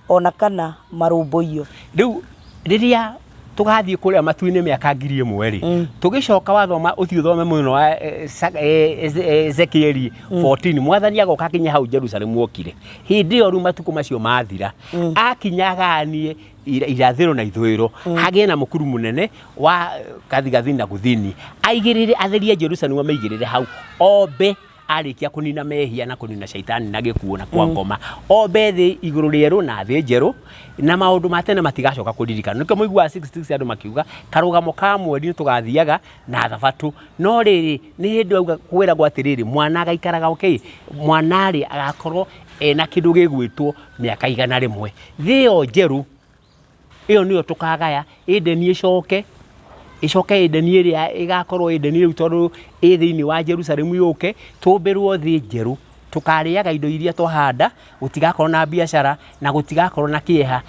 ona kana marũmbũiyo rĩu riria tugathie kuria matu-ini miaka 1000 ri tugicoka wathoma uthio thome muno wa Ezekieli 14 mwathani agoka kinya hau Jerusalemu okire hindi yo ru matuku macio mathira akinyaganie irathiro na ithwiro hagie na mukuru munene wa gathigathini na guthini aigirire atheria Jerusalemu maigirire hau ombe arikia kunina mehia na kunina shaitani na gikuo na kwa ngoma ombe thi iguru rieru na thi njeru na maundu matene matigacoka kuririkana niko muigua 66 andu makiuga karugamo ka mweri tugathiaga na thabatu no riri ni hindi auga kwira gwa atiriri mwana agaikaraga okay mwana ri agakorwo na kindu gigwitwo miaka 100 thi yo njeru iyo niyo tukagaya Edeni icoke Edeni iria igakorwo Edeni riu tondu thiini wa Jerusalemu yuke tumbirwo thi njeru tukariaga indo iria twahanda gutigakorwo na biashara na gutigakorwo na kieha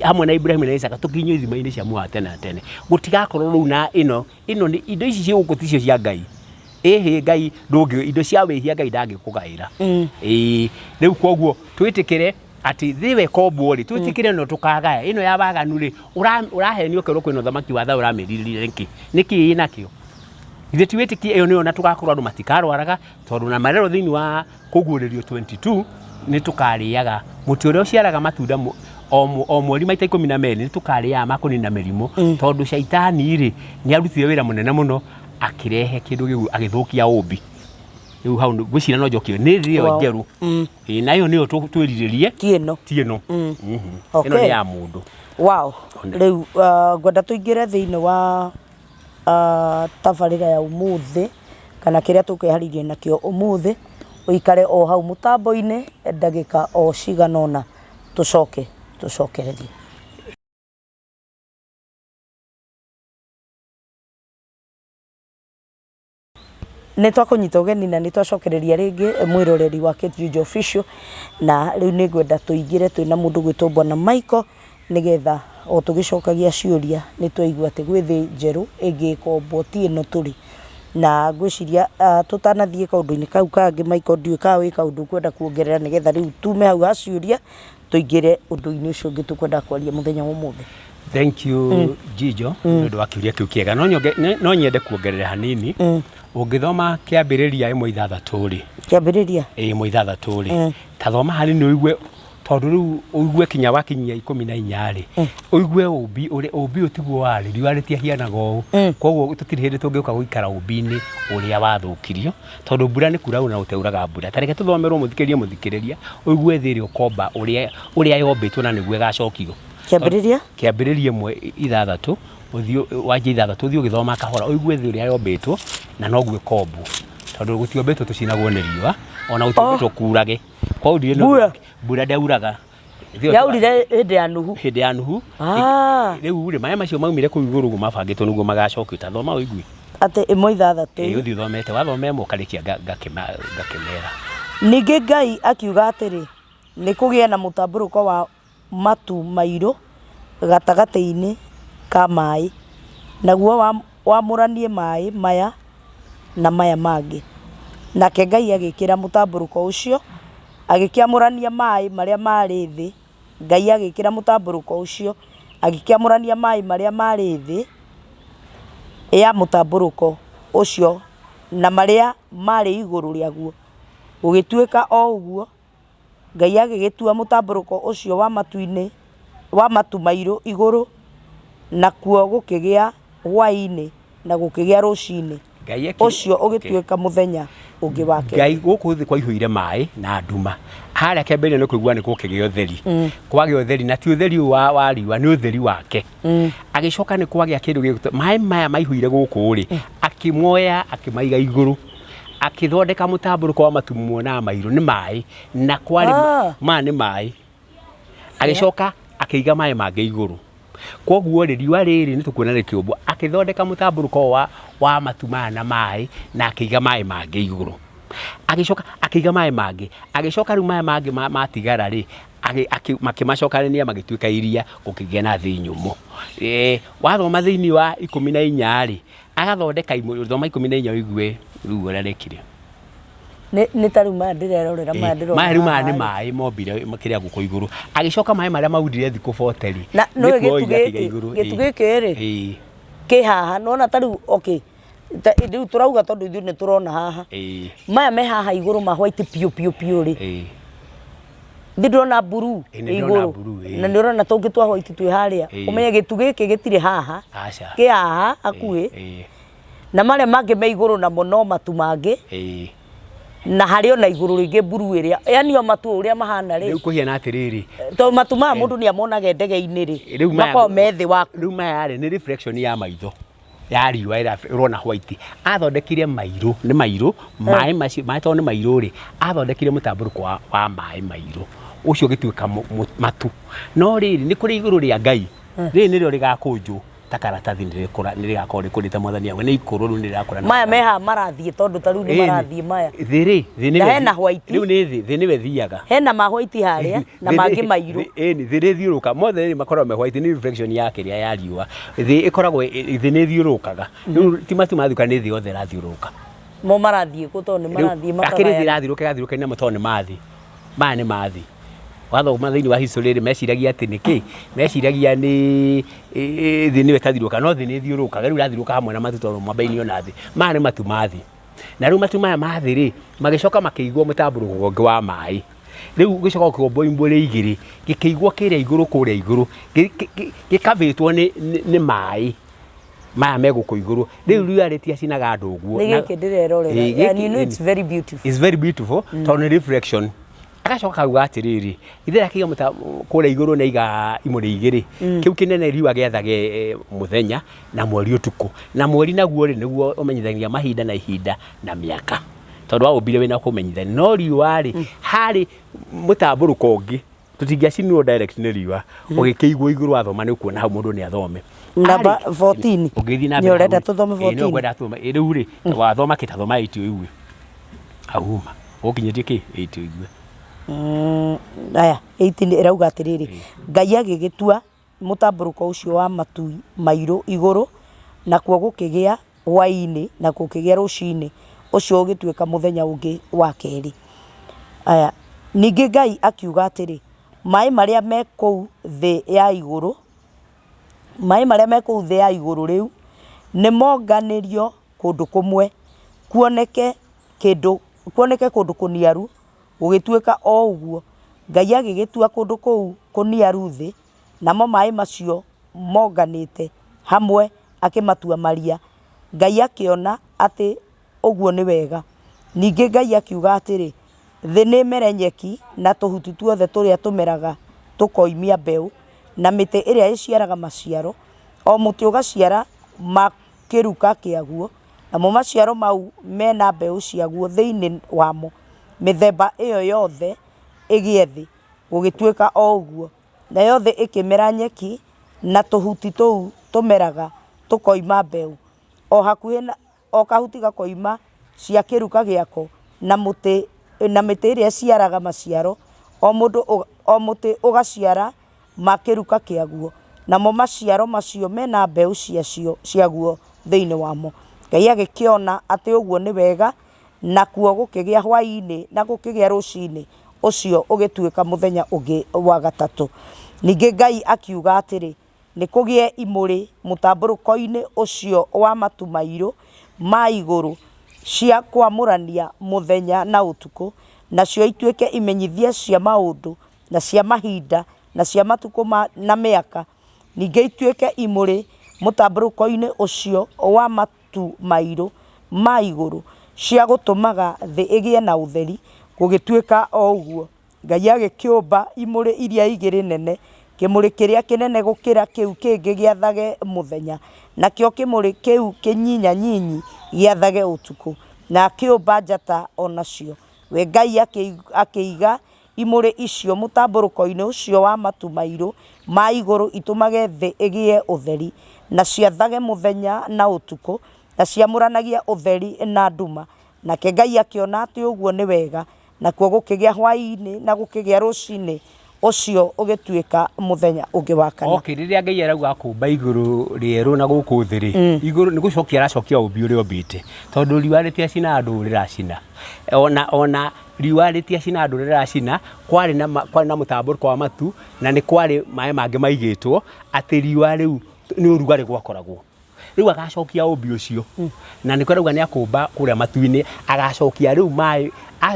hamwe na Ibrahim na Isaka tukinyo ithima-ini cia muoyo tene tene gutigakorwo riu na ino ni indo ici cia guku ticio cia Ngai Ngai ndungi indo cia wihia Ngai ndangikugaira riu koguo twitikire ati thiwe kombo ri twitikire no tukagaya ino ya baganu ri urahenio kerwo kwino thamaki watha urameririre niki inakio ithe tiwetiki iyo niyo na tugakorwo andu matikarwaraga tondu na marero thiini wa kugurerio 22 ni tukariaga muti uria uciaraga matunda o mweri maita 12 ni tukariaga makunina mirimu tondu shaitani ri ni arutire wira munene muno akirehe kindu gigu agithukia umbi riu hau gwicira no njokio ni rio njeru nayo niyo twiriririe tieno ino ni ya mundu riu ngwenda tuingire thiini wa tabarira ya umuthi kana kiria tukiharirie nakio umuthi uikare o hau mutambo-ini ndagika o ciganona tucokererie ni twakunyita ugeni na ni twacokereria ringi mwiroreri wa Kate Official na riu ni ngwenda tuingire twina mundu gwitwo Bwana Michael nigetha o tugicokagia ciuria ni twaigua ati gwithi njeru ingikombo ti ino turi na gwiciria tutanathie kaundu-ini kau kangi Michael ndiu ka wi kaundu kwenda kuongerera nigetha riu tume hau ha ciuria tuingire undu-ini ucio ungi tukwenda kwaria muthenya wa umuthi. Thank you Jijo ndu wa kiuria kiu kiega no nyende kuongerera hanini ungithoma kiambiriria 1:6 ri kiambiriria 1:6 ri tathoma hari ni uigue tondu riu uigue kinya wakinyia 14 ri uigue ubi utigwo wari riwarĩtie hianaga ũũ koguo tutiri hindi tungĩũka gũikara ũmbi-inĩ ũrĩa wathukirio tondu mbura nĩ kura na ũteuraga mbura tareke tuthomerwo mũthikĩrĩria uigue thĩrĩ ũkomba ũrĩa yombĩtwo na nĩguo ĩgacokio kiambiriria 1:6 uthio wanje 6 uthio githoma kahora uigue thi uria yombitwo na noguo kombu tondu gutiombetwo tucinagwo ni riua ona utiombetwo kurage kwa udie no mbura ndauraga yaurire hindi ya nuhu riu ri maya macio maumire ku iguru gu mabangitwo niguo magacokio tathoma uigue ati 1:6 uthio thomete wathome mukarikia ngakimera ningi Ngai akiuga atiri ni kugia na mutamburuko wa matu mairu gatagati-ini ka mai naguo wamuranie mai maya na maya mangi nake Ngai agikira mutamburuko ucio agikiamurania mai maria mari thi Ngai agikira mutamburuko ucio agikiamurania mai maria mari thi ya mutamburuko ucio na maria mari iguru riaguo ugituika o uguo Ngai agigitua mutamburuko ucio wa matu-ini wa matu mairu iguru na kuo gukigia hwaini na gukigia rucini ucio ugituika muthenya ungi wake Ngai guku thi kwa ihuire mai na nduma haria kembere ni kuigua ni gukigio theri kwagio theri na ti utheri wa riwa ni utheri wake agicoka ni kwagia kindu gigutu mai maya maihuire guku ri akimoya akimaiga iguru akithondeka mutamburuko wa matu muona mairu ni mai na kwari ni mai agicoka akiiga mai mangi iguru koguo riwa riri ni tukuona ri kiumbu akithondeka mutamburuko wa matuma na mai na akiiga mai mangi iguru agicoka akiiga mai mangi agicoka ru mai mangi matigara ri makimacokanania magituika iria gukigia na thi nyumu wathoma thiini wa 14 ri agathondeka thoma 14 uigue ru ura rekire nĩ tarĩu maya ndĩrerorera maya ndĩrona maya rĩu maya nĩ maĩ mombire makĩrĩa ngũkũ igũrũ agĩcoka maĩ marĩa maundire thikũ 40 na no gĩtu gĩkĩ rĩ kĩ haha nona tarĩu okay rĩu tũrauga tondũ ithuĩ nĩ tũrona haha maya me haha igũrũ ma white piũ rĩ ndĩrona blue igũrũ na nĩ ũrona tũngĩ twa white twĩ harĩa ũmenye gĩtu gĩkĩ gĩtirĩ haha kĩ haha hakuhĩ na marĩa mangĩ me igũrũ namo no matu mangĩ na harĩ ona igũrũ rĩngĩ blue ĩrĩa yani o matu ũrĩa mahana rĩ rĩu kũhiana atĩrĩrĩ to matu maya mũndũ nĩ amonaga ndege-inĩ rĩ makoragwo me thĩ waku rĩu maya rĩ nĩ reflection ya maitho ya riũa ĩrĩa ũrona white athondekire mairũ nĩ mairũ maĩ macio maĩ tondũ nĩ mairũ rĩ athondekire mũtambũrũko wa maĩ mairũ ucio gĩtuĩka matu no rĩrĩ nĩ kũrĩ igũrũ rĩa Ngai rĩrĩ nĩrĩo rĩgakũnjũ ta karatathi nĩrĩgakorwo rĩkũrĩte mwathani agwe nĩ ikũrũ rĩu nĩrĩrakũra maya me haha marathiĩ tondũ tarĩu nĩ marathiĩ maya thĩ na hena white rĩu nĩ thĩ nĩwe thiaga hena ma white harĩa na mangĩ mairũ ĩni thĩ nĩ thiũrũka mothe nĩ makoragwo me white nĩ reflection ya kĩrĩa ya riũa thĩ ĩkoragwo thĩ nĩ thiũrũkaga rĩu ti matu mathiũka nĩ thĩ othe rathiũrũka mo marathiĩ kũ tondũ nĩ marathiĩ akĩrĩ thĩ rathiũrũka namo tondũ nĩ mathi maya nĩ mathi wathoma thĩinĩ wa history rĩ meciragia atĩ nĩkĩ meciragia nĩ thĩ nĩwe tathiũrũka no thĩ nĩ thiũrũkaga rĩu rathiũrũka hamwe na matu tondũ mwamba-inĩ ona thĩ maya nĩ matu mathi na rĩu matu maya mathi rĩ magĩcoka makĩigwo mũtambũrũko ũngĩ wa maĩ rĩu gĩcoka gĩkomboimbwo rĩ igĩrĩ gĩkĩigwo kĩrĩa igũrũ kũrĩa igũrũ gĩkavĩtwo nĩ maĩ maya me gũkũ igũrũ rĩu riũa rĩtiacinaga andũ ũguo nĩ gĩkĩ ndĩrerorera and you know it's very beautiful tondũ nĩ reflection agacoka kauga atĩrĩrĩ ithera kĩga kũrĩa igũrũ na iga imũrĩ igĩrĩ kĩu kĩnene riũa gĩathage mũthenya na mweri ũtukũ na mweri naguo rĩ nĩguo ũmenyithanagia mahinda na ihinda na mĩaka tondũ waũmbire wĩna kũmenyithania no riũa rĩ harĩ mũtambũrũko ũngĩ tũtingĩacinirwo direct nĩ riũa ũgĩkĩigwo igũrũ athoma nĩ ũkuona hau mũndũ nĩ athome namba 14 nĩ ũrenda tũthome 14 nĩ ũkwenda tũthome rĩu rĩ wathoma kĩtathoma 8 igue ahuma ũkinyĩtie kĩ 8 igue aya 18 ĩrauga atĩrĩrĩ Ngai agĩgĩtua mũtambũrũko ũcio wa matu mairũ igũrũ nakuo gũkĩgĩa hwaĩ-inĩ na gũkĩgĩa rũcinĩ ũcio ũgĩtuĩka mũthenya ũngĩ wa kerĩ aya ningĩ Ngai akiuga atĩrĩ maĩ marĩa me kũu thĩ ya igũrũ maĩ marĩa me kũu thĩ ya igũrũ rĩu nĩ monganĩrio kũndũ kũmwe kuoneke kũndũ kũniaru gũgĩtuĩka o ũguo Ngai agĩgĩtua kũndũ kũu kũniaru thĩ namo maĩ macio monganĩte hamwe akĩmatua maria Ngai akĩona atĩ ũguo nĩ wega ningĩ Ngai akiuga atĩrĩ thĩ nĩ mere nyeki na tũhuti tuothe tũrĩa tũmeraga tũkoimia mbeũ na mĩtĩ ĩrĩa ĩciaraga maciaro o mũtĩ ũgaciara makĩruka kĩaguo namo maciaro mau mena mbeũ ciaguo thĩinĩ wamo mĩthemba ĩyo yothe ĩgĩe thĩ gũgĩtuĩka o ũguo na yothe ĩkĩmera nyeki na tũhuti tũu tũmeraga tũkoima mbeũ o hakuhĩ o kahuti gakoima cia kĩruka gĩako na mĩtĩ ĩrĩa ciaraga maciaro o mũtĩ ũgaciara makĩruka kĩaguo namo maciaro macio mena mbeũ ciaguo thĩinĩ wamo Ngai agĩkĩona atĩ ũguo nĩ wega nakuo gũkĩgĩa hwaĩ-inĩ na gũkĩgĩa rũcinĩ ũcio ũgĩtuĩka mũthenya ũngĩ wa gatatũ ningĩ Ngai akiuga atĩrĩ nĩ kũgĩe imũrĩ mũtambũrũko-inĩ ũcio wa matu mairũ ma igũrũ cia kwamũrania mũthenya na ũtukũ nacio ituĩke imenyithia cia maũndũ na cia mahinda na cia matukũ na mĩaka ningĩ ituĩke imũrĩ mũtambũrũko-inĩ ũcio wa matu mairũ ma igũrũ cia gũtũmaga thĩ ĩgĩe na ũtheri gũgĩtuĩka o ũguo Ngai agĩkĩũmba imũrĩ iria igĩrĩ nene kĩmũrĩ kĩrĩa kĩnene gũkĩra kĩu kĩngĩ gĩathage mũthenya nakĩo kĩmũrĩ kĩu kĩnyinyanyi gĩathage ũtukũ na akĩũmba njata onacio we Ngai akĩiga imũrĩ icio mũtambũrũko-inĩ ũcio wa matu mairũ ma igũrũ itũmage thĩ ĩgĩe ũtheri na ciathage mũthenya na ũtukũ na ciamũranagia ũtheri na nduma nake Ngai akĩona atĩ ũguo nĩ wega nakuo gũkĩgĩa hwaĩ-inĩ na gũkĩgĩa rũcinĩ ucio ugituika muthenya ungi wa kana. Okay, riria Ngai arauga kumba iguru rieru na guku thiri iguru ni gucokia aracokia umbi uri ombite tondu riwa ritiacina andu riracina ona riwa ritiacina andu riracina kwari na mutambũrũko wa matu na ni kwari maĩ mangĩ maigĩtwo atĩ riwa riu ni ũrugarĩ gwakoragwo riu agacokia umbi ucio na nĩ kwerauga nĩ akũmba kũrĩa matu-inĩ agacokia riu maĩ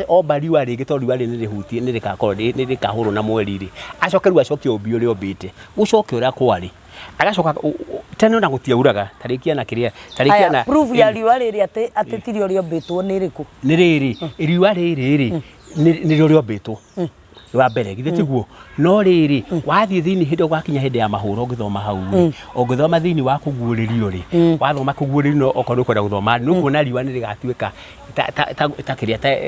omba riwa rĩngĩ tondũ riwa rĩ nĩrĩhutie nĩrĩkahũrwo na mweri rĩ acoke riu acokie umbi ũrĩa ombĩte gũcoke ũrĩa kwarĩ agacoka tene ona gũtiauraga tarĩkia na kĩrĩa tarĩkia na proof ya riwa rĩrĩ atĩ tiri ũrĩa ombĩtwo nĩ rĩkũ nĩ rĩrĩ riwa rĩrĩ rĩ nĩ rĩrĩa ombĩtwo wa mbere githĩ tiguo no rĩrĩ wathiĩ thĩinĩ hĩndĩ gwakinya hĩndĩ ya mahũra ũngĩthoma hau ũngĩthoma thĩinĩ wa kũguũrĩrio rĩ wathoma kũguũrĩrio no okorwo nĩ kwenda gũthoma nĩ kuona riwa nĩ rĩgatuĩka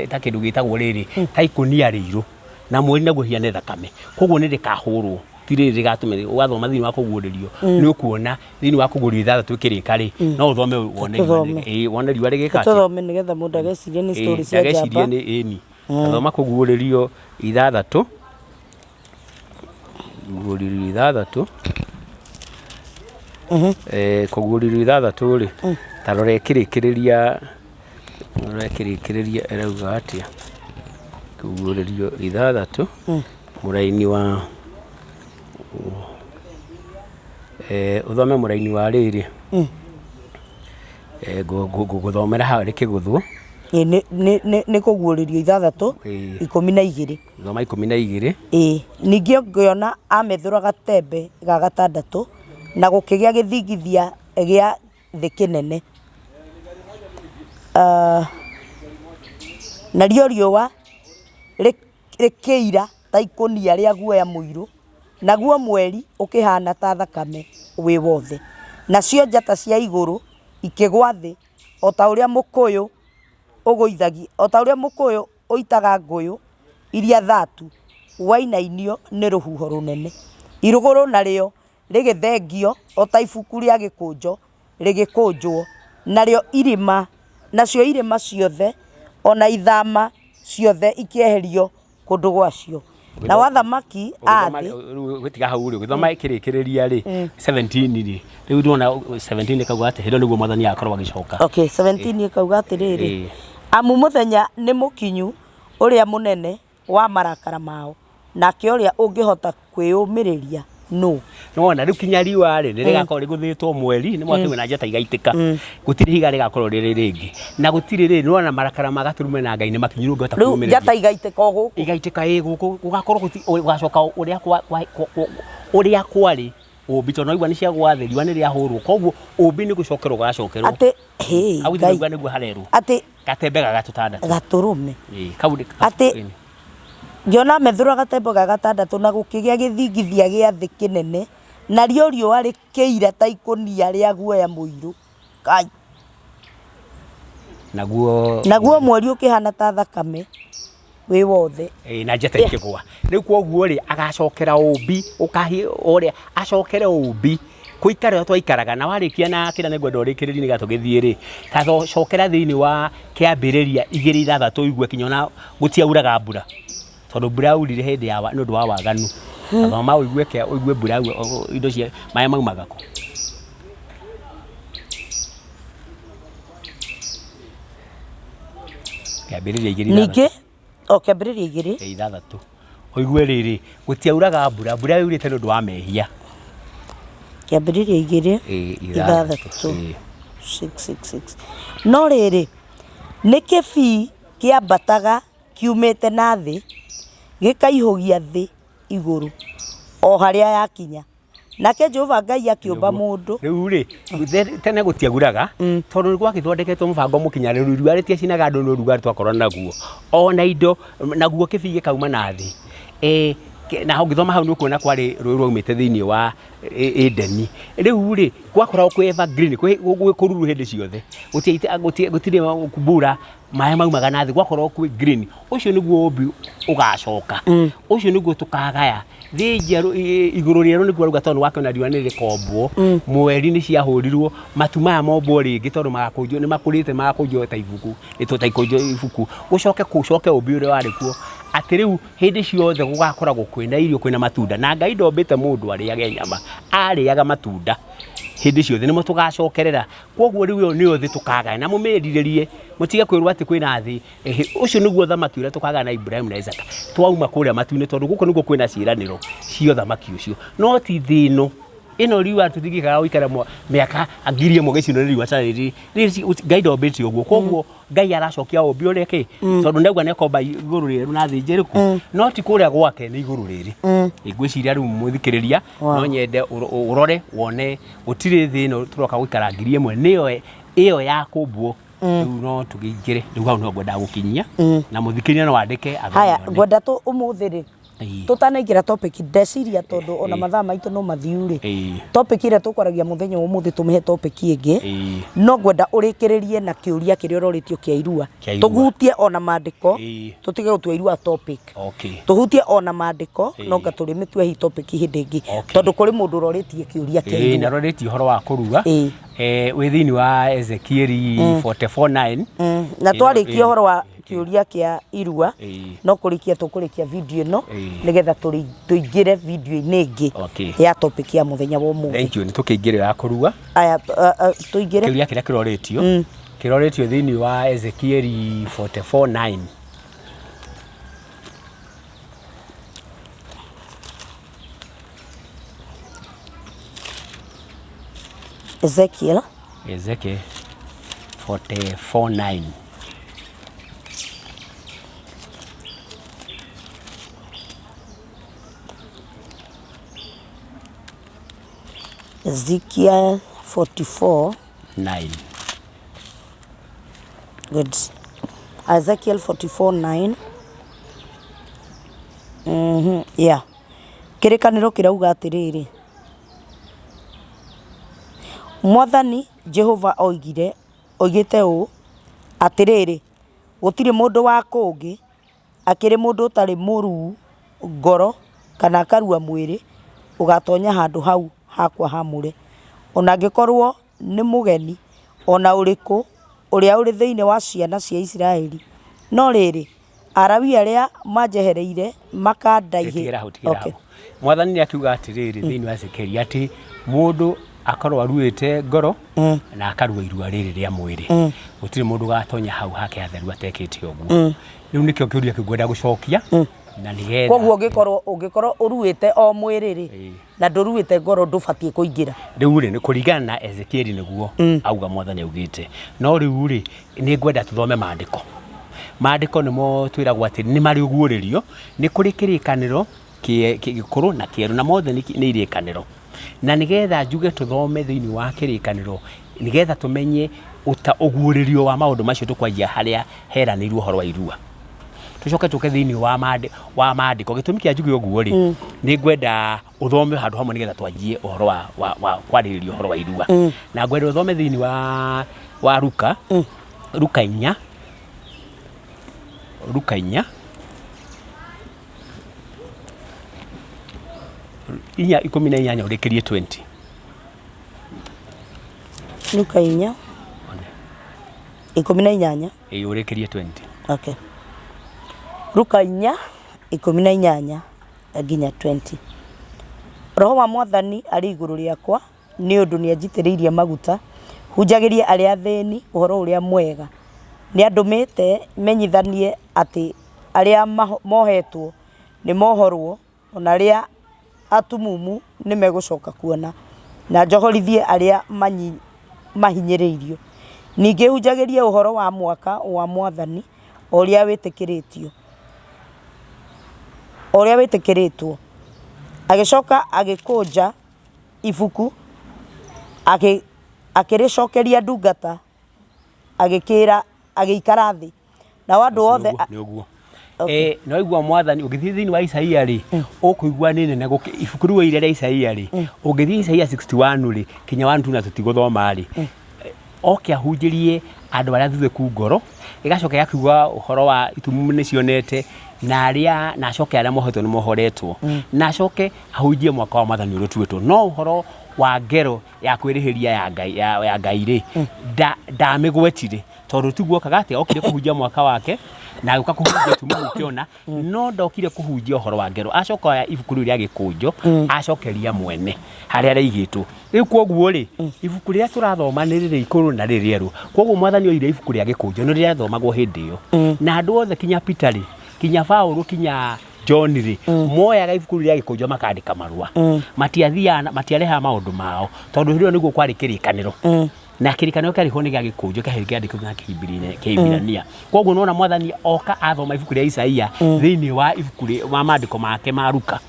ta kĩndũ gĩtagwo rĩrĩ ta ikũnia rĩirũ na mweri naguo hiane thakame koguo nĩ rĩkahũrwo ti rĩrĩ rĩgatũmĩra wathoma thĩinĩ wa kũguũrĩrio nĩ ũkuona thĩinĩ wa kũguũrĩrio ithathatũ kĩrĩka rĩ no ũthome wone riwa rĩgĩka tũthome nĩgetha mũndũ agecirie nĩ story cia njamba ĩni athoma kũguũrĩrio ithathatũ kũguũrĩrio ithathatũ rĩ ta rora ĩkĩrĩkĩrĩria ĩrauga atĩa kũguũrĩrio ithathatũ mũraini wa uthome mũraini wa rĩrĩ ngũthomera harĩ kĩgũthũ nĩ kũguũrĩrio ithathatũ 12 thoma 12 ningĩ ngĩona amethũra gatembe ga gatandatũ na gũkĩgĩa gĩthingithia gĩa thĩ kĩnene narĩo riũa rĩkĩira ta ikũnia rĩa guoya mũirũ naguo mweri ũkĩhana ta thakame wĩ wothe nacio njata cia igũrũ ikĩgwa thĩ o ta ũrĩa mũkũyũ ũgũithagia o ta ũrĩa mũkũyũ ũitaga ngũyũ iria thatu wainainio nĩ rũhuho rũnene irũgũrũ narĩo rĩgĩthengio o ta ibuku rĩa gĩkũnjo rĩgĩkũnjwo nacio irĩma ciothe ona ithama ciothe ikĩeherio kũndũ gwacio na wathamaki athĩ gũtiga hau rĩ gĩthoma kĩrĩkĩrĩria rĩ 17 rĩ rĩu ndona 17 kauga atĩ hĩndĩ nĩguo mwathani akorwo agĩcoka okay 17 kauga atĩrĩrĩ amu mũthenya nĩ mũkinyu ũrĩa mũnene wa marakara mao nake ũrĩa ũngĩhota kwĩyũmĩrĩria no wona rĩu kinya riwa rĩ rĩgakorwo rĩgũthĩtwo mweri nĩ mwaka wĩna njata igaitĩka gũtirĩ higa rĩgakorwo rĩrĩ rĩngĩ na gũtirĩ rĩ nĩwona marakara ma Gatũrũme na Ngai nĩ makinyu ũngĩhota kwĩyũmĩrĩria rĩu njata igaitĩka o gũkũ igaitĩka gũkũ gũgakorwo gũgacoka ũrĩa kwarĩ ũmbi tondũ naigua nĩ cia gwathĩ riwa nĩ rĩahũrwo koguo ũmbi nĩ gũcokerwo gũgacokerwo atĩ Ngai nĩguo harerwo atĩ gatembe ga gatandatũ Gatũrũme atĩ ngĩona methũra gatembe ga gatandatũ na gũkĩgĩa gĩthingithia gĩa thĩ kĩnene narĩo riũa rĩkĩira ta ikũnia rĩa guoya mũirũ Ngai naguo mweri ũkĩhana ta thakame wĩ wothe na njata ikĩgwa rĩu koguo rĩ agacokera ũmbi ũrĩa acokere ũmbi kũikara twaikaraga na warĩkia na kĩrĩa nĩ ngwenda ũrĩkĩrĩrie nĩ gatũgĩthiĩ rĩ ta cokera thĩinĩ wa kĩambĩrĩria 2-6 igue kinyona gũtiauraga mbura tondũ mbura yaurire hĩndĩ ya nĩ ũndũ wa waganu athoma ũigue mbura indo cia maĩ maumaga kũ kĩambĩrĩria 2 ningĩ kĩambĩrĩria 2 ũigue rĩrĩ gũtiauraga mbura yaurĩte nĩ ũndũ wa mehia kĩambĩrĩria 2 6 no rĩrĩ nĩ kĩbii kĩambataga kiumĩte na thĩ gĩkaihũgia thĩ igũrũ o harĩa yakinya nake Jehova Ngai akĩũmba mũndũ rĩu rĩ tene gũtiaguraga tondũ nĩ gwagĩthondeketwo mũbango mũkinyanĩru riũa rĩtiacinaga andũ nĩ ũrugarĩ twakorwo naguo ona indo naguo kĩbii gĩkauma na thĩ na ũngĩthoma hau nĩ ũkuona kwarĩ rũĩ rwaumĩte thĩinĩ wa Edeni rĩu rĩ gwakoragwo kwĩ evergreen kũruru hĩndĩ ciothe gũtirĩ mbura maĩ maumaga na thĩ gwakoragwo kwĩ green ũcio nĩguo ũmbi ũgacoka ũcio nĩguo tũkagaya thĩ njerũ igũrũ rĩerũ nĩguo rauga tondũ wakĩona riũa nĩ rĩkombwo mweri nĩ ciahũrirwo matu maya mombwo rĩngĩ tondũ magakũnjwo nĩ makũrĩte magakũnjwo ta ibuku nĩ tũtaikũnjwo ibuku gũcoke ũmbi ũrĩa warĩ kuo atĩ atiriu hindi ciothe gugakoragwo kwina irio kwina matunda na Ngai ndombite mundu ariage nyama ariaga matunda hindi ciothe nimo tugacokerera koguo riu ni othi tukaga na mumiriririe mutige kwirwa ati kwina thi ucio niguo thamaki uria tukaga na Ibrahim na Isaac twauma kuria matuine tondu guko niguo kwina ciraniro cio thamaki ucio no ti thino ino riu atutigikaga uikara miaka agirie mo gicino riu atariri Ngai ndombite uguo koguo Ngai aracokia ombi ureke tondu ndauga ne komba iguru riru na thi njiriku no ti kuria gwake ni iguru riri igwiciria riu muthikiriria no nyende urore wone gutire thi no turoka guikara agirie mwe niyo iyo ya kumbwo riu no tugingire riu hau no ngwenda gukinyia na muthikiria no wandike haya ngwenda tu umuthiri tutanaingira topic ndeciria tondu ona mathaa maitu no mathiuri topic ire tukwaragia muthenya umuthi tumehe topic ingi no ngwenda urikiririe na kiuria kiria uroritio kia irua tugutie ona maandiko tutige gutua irua topic tuhutie ona maandiko no ngaturimitwe hi topic hindi ingi tondu kuri mundu uroritie kiuria kia irua na uroritie horo wa kuruga withini wa Ezekiel 44:9 na twarikia horo wa kiuria kia irua no kurikia tukurikia video no nigetha tuingire video ingi ya topic ya muthenya wa umuthi. Thank you ni tukingire ya kuruga aya tuingire kiuria kiria kiroretio thini wa Ezekiel 44:9 Ezekiel 44:9 Ezekiel 44:9 good. Ezekiel 44:9 yeah kirikaniro kirauga atiriri Mwathani Jehova oigite u atiriri gutire mundu wa kungi akiri mundu utari muru ngoro kana karua mwiri ugatonya handu hau hakwa hamure ona ngikorwo ni mugeni ona uriku uria uri thiine wa ciana cia Israeli no riri Arabi aria majehereire makandaihe Mwathani ni akiuga atiriri thiine wa Ezekiel ati mundu akorwo aruite ngoro na akarua irua riri ria mwiri gutire mundu gatonya hau hake atheru atekete oguo riu nikio kiuria kigwenda gucokia na nigetha koguo ungikorwo uruite o mwiri ri na nduruite ngoro ndubatie kuingira riu ri ni kuringana na Ezekiel niguo auga Mwathani augite no riu ri ni ngwenda tuthome maandiko nimo twiragwo ati ni mari uguuririo ni kuri kirikaniro gikuru na kieru na mothe ni irikaniro na nigetha njuge tuthome thiini wa kirikaniro nigetha tumenye uguuririo wa maundu macio tukwagia haria heranirwo horo wa irua tucoke tuke thiini wa maandiko gitumi kia njuge uguo ri ni ngwenda uthome handu hamwe nigetha twanjie uhoro wa kwariririo horo wa irua na ngwenda uthome thiini wa Luka 4 inya 18 urekerie 20 Luka 4 18 urekerie 20 okay Luka 4:18 nginya 20 Roho wa Mwathani ari iguru riakwa ni undu ni anjitiriirie maguta hunjagirie aria theni uhoro uria mwega ni andumite menyithanie ati aria mohetwo ni mohorwo ona aria atumumu ni megucoka kuona na njohorithie aria mahinyiriirio ninge hunjagirie uhoro wa mwaka wa Mwathani uria witikiritwo agicoka agikunja ibuku akiricokeria ndungata agikira agiikara thi na wandu othe ni uguo no igwa Mwathani ugithii thiini wa Isaia ri ukuigwa ni nene ibuku riu ire ria Isaia ri ugithii Isaia 61 ri kinya 1 na tutiguthoma ri oke ahunjirie andu aria thuthe ku ngoro igacoka yakiuga uhoro wa itumumu ni cionete na aria na acoke aria mohetwo ni mohoretwo na acoke ahunjie mwaka wa Mwathani uria tuitwo no uhoro wa ngero ya kwirihiria ya Ngai ri ndamigwetire tondu tiguo kagate okire kuhunjia mwaka wake na uka kuhunjia tumu ukiona no ndokire kuhunjia uhoro wa ngero acoka ya ibuku ria gikunjo acokeria mwene haria raigitwo riu koguo ri ibuku ria turathoma ni riri ikuru na riri eru koguo mwathani oire ibuku ria gikunjo ni ria thomagwo hindi iyo na andu othe kinya Peter ri kinya Paulo kinya John ri moyaga ibuku ria gikunjo makandika marua matiathiana matiareha maundu mao tondu hirio niguo kwari kirikaniro na kirikaniro kari ho ni gya gikunjo kahiriki andiko na kihibirania koguo nona mwathani oka athoma ibuku ria Isaia thiini wa ibuku wa maandiko make ma Luka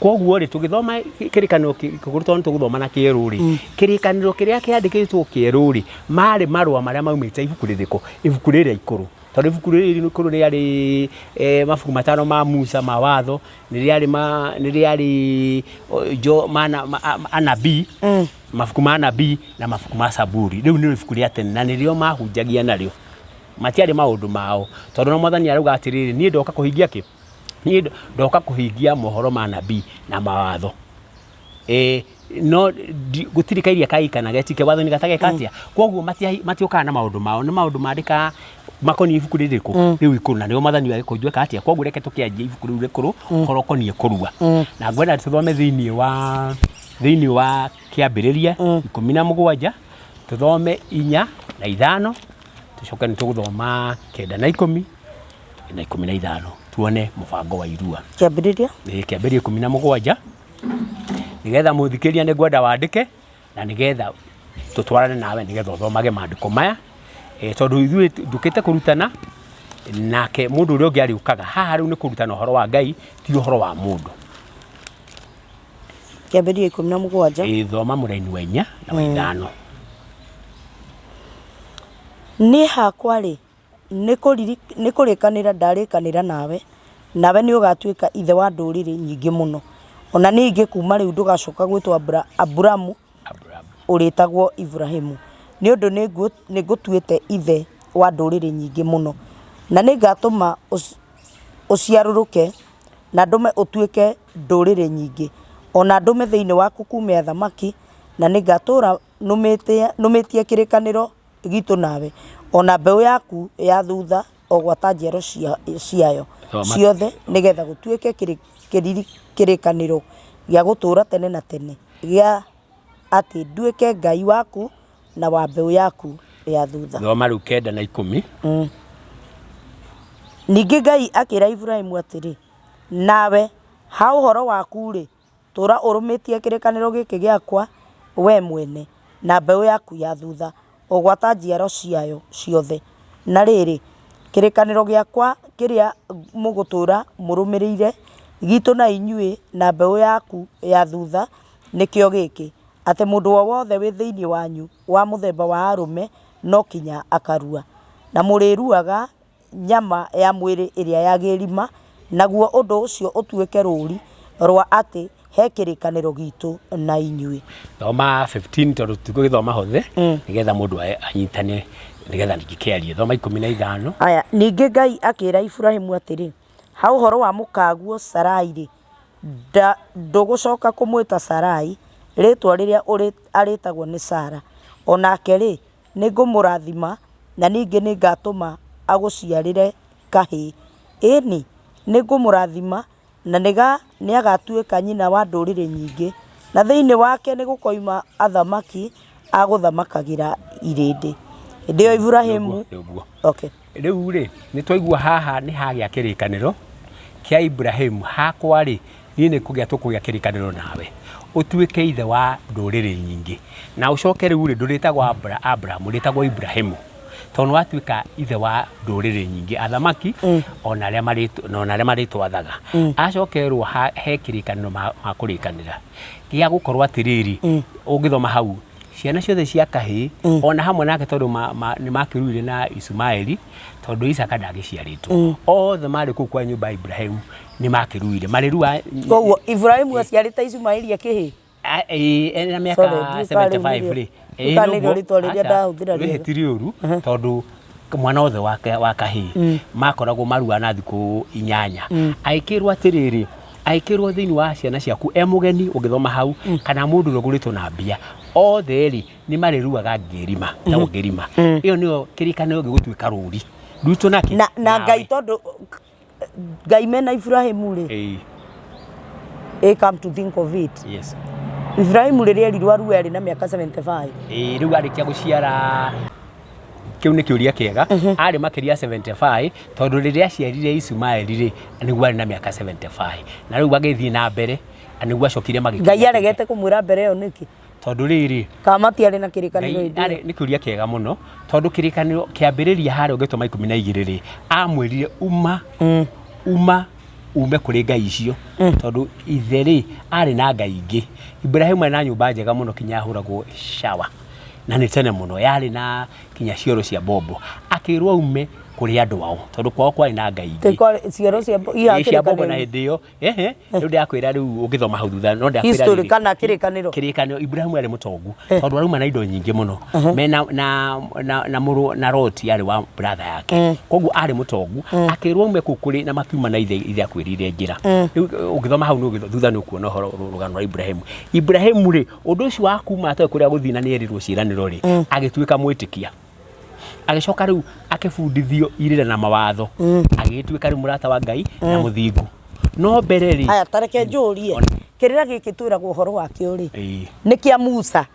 koguo ri tugithoma kirikaniro kiguruto tuguthoma na kieru ri kirikaniro kiria kiandikitwo kieru ri mari marua maria maumite ibuku ririko ibuku riria ikuru tondu ibuku riri ikuru riari mabuku matano ma Musa mawatho ni riari jo mana anabii mabuku ma anabii na mabuku ma Saburi riu ni ibuku ria tene na nirio mahunjagia nario matiari maundu mao tondu no mwathani arauga atiriri ni ndoka kuhingia ki ni ndoka kuhingia mohoro ma anabii na mawatho no gutirikairia kaikana getike watho ni gatage katia koguo matioka na maundu mao ni maundu mandika makoni ibuku ririko riu ikuru na nio mwathani wa gikunjwe katia koguo reke tukianjia ibuku riu rikuru korokonie kurua na ngwenda tuthome thiini wa kiambiriria 17 tuthome 4 na 5 tucoke ni tuguthoma 9 na 10 na 15 tuone mubango wa irua kiambiriria 17 nigetha muthikiria ni ngwenda wandike na nigetha tutwarane nawe nigetha uthomage maandiko maya tondu ithuĩ ndukite kurutana nake mundu uria ungi ariukaga haha riu ni kurutana uhoro wa Ngai ti uhoro wa mundu kiambiriria 17 thoma muraini wa 4 na wa 5 ni hakwa ri ni kurikanira ndarikanira nawe ni ugatuika ithe wa nduriri nyingi muno ona ningi kuma riu ndugacoka gwitwa Aburamu uritagwo Ibrahimu ni undu ni ngutuite ithe wa nduriri nyingi muno na ni ngatuma uciaruruke na ndume utuike nduriri nyingi ona ndume thiini waku kume athamaki na ni ngatura numitie kirikaniro gitu nawe ona mbeu yaku ya thutha ogwata njero ciayo ciothe nigetha gutuike kirikaniro gya gutura tene na tene gya ati nduike Ngai waku na wa mbeu yaku ya thutha thoma riu 9 na 10 ningi Ngai akira Ibrahimu atiri nawe ha uhoro waku ri tura urumitie kirikaniro giki giakwa we mwene na mbeu yaku ya thutha ogwata njiaro ciayo ciothe na riri kirikaniro giakwa kiria mugutura murumirire gitu na inyui na mbeu yaku ya thutha nikio giki ate mundu wothe wi thiini wanyu wa muthemba wa arume no kinya akarua na muriruaga nyama ya mwiri iria yagirima naguo undu ucio utuike ruri rwa ati he kirikaniro gitu na inyui thoma 15 tondu tugithoma hothe nigetha mundu anyitane nigetha ndikiarie thoma 15 aya ningi Ngai akira Ibrahimu atiri ha uhoro wa mukaguo Sarai ri ndugucoka kumwita Sarai ritwa riria aritagwo ni Sara onake ri ni ngumurathima na ningi ni ngatuma aguciarire kahi ni ngumurathima na ni agatuika nyina wa nduriri nyingi na thiini wake ni gukoima athamaki aguthamakagira irindi ndio Ibrahimu okay riu ri ni twaigua haha ni hagia kirikaniro kia Ibrahimu hakwa ri ni kugia tukugia kirikaniro nawe utuike ithe wa nduriri nyingi na ucoke riu ri nduritagwo Abraham uritagwo Ibrahimu tondu watuika ithe wa nduriri nyingi athamaki ona aria maritwathaga acokerwo he kirikaniro makurikanira gia gukorwo atiriri ungithoma hau ciana ciothe cia kahi ona hamwe nake tondu ni makiruire na Ismaeli tondu Isaka ndagiciaritwo othe mari ku kwa nyumba Ibrahimu ni makiruire marirua koguo Ibrahimu aciarita Ismaeli akihi ena miaka 75 ri kaniro ritoria ndahuthira ri hetiriuru tondu mwana othe wa kahi makoragwo marua na thiku 8 aikirwo atiriri aikirwo thiini wa ciana ciaku mugeni ungithoma hau kana mundu uroguritwo na mbia othe ri ni mariruaga ngirima ta ngirima iyo niyo kirikaniro gigutuika ruri ruto nake na Ngai tondu Ngai mena Ibrahimu ri come to think of it yes Ibrahimu riria erirwo arue na miaka 75 riu arikia guciara kiu ni kiuria kiega ari makiria 75 tondu riria aciarire Ismaili ri niguo ari na miaka 75 na riu agithii na mbere niguo acokire magikia Ngai aregete kumwira mbere yo niki tondu riri kama tiari na kirikaniro ari ni kiuria kiega muno tondu kirikaniro kiambiriria hari ungitoma 12 ri amwirire ume kuri ngai icio tondu itheri ari na ngai ingi Ibrahimu na nyumba njega muno kinya huragwo shawa na ni tene muno yari na kinya cioro cia bombo akirwo ume kuri andu ao tondu kwao kwari na ngai ingi cioro cia bombo na ndio riu ndakwira riu ungithoma hau thutha no ndakwira history kana kirikaniro Ibrahimu ari mutongu tondu aruma na indo nyingi muno mena na muru na Lot yari wa brother yake koguo ari mutongu akirwo ume kukuri na makiuma na ithe akwirire njira ungithoma hau no thutha ni kuona horo rugano rwa Ibrahimu ri undu ucio wa kuma atoe kuria guthina ni erirwo ciraniro ri agituika mwitikia agicoka riu akifundithio irire na mawatho agituika riu murata wa Ngai na muthingu no mbere ri aya tareke njurie kirira giki twiragwo horo wakio ri ni kia Musa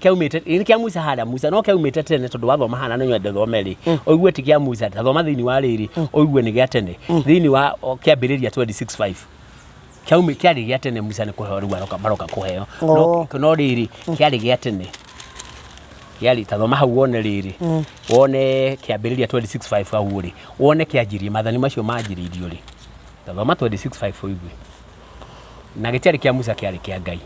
kiaumite ni kia Musa hada Musa no kiaumite tene tondu wathoma hana no nyende thome ri oigue ti kia Musa thoma thiini wa riri oigue ni gia tene thiini wa kiambiriria 26:5 kiaumi kiari gia tene Musa ni kuheo riu baroka kuheo no riri kiari gia tene yali tathoma hau wone riri wone kiambiriria 26:5 hau ri wone kianjirie mathani macio manjiririo ri tathoma 26:5 oigwe na gitiari kia Musa kiari kia Ngai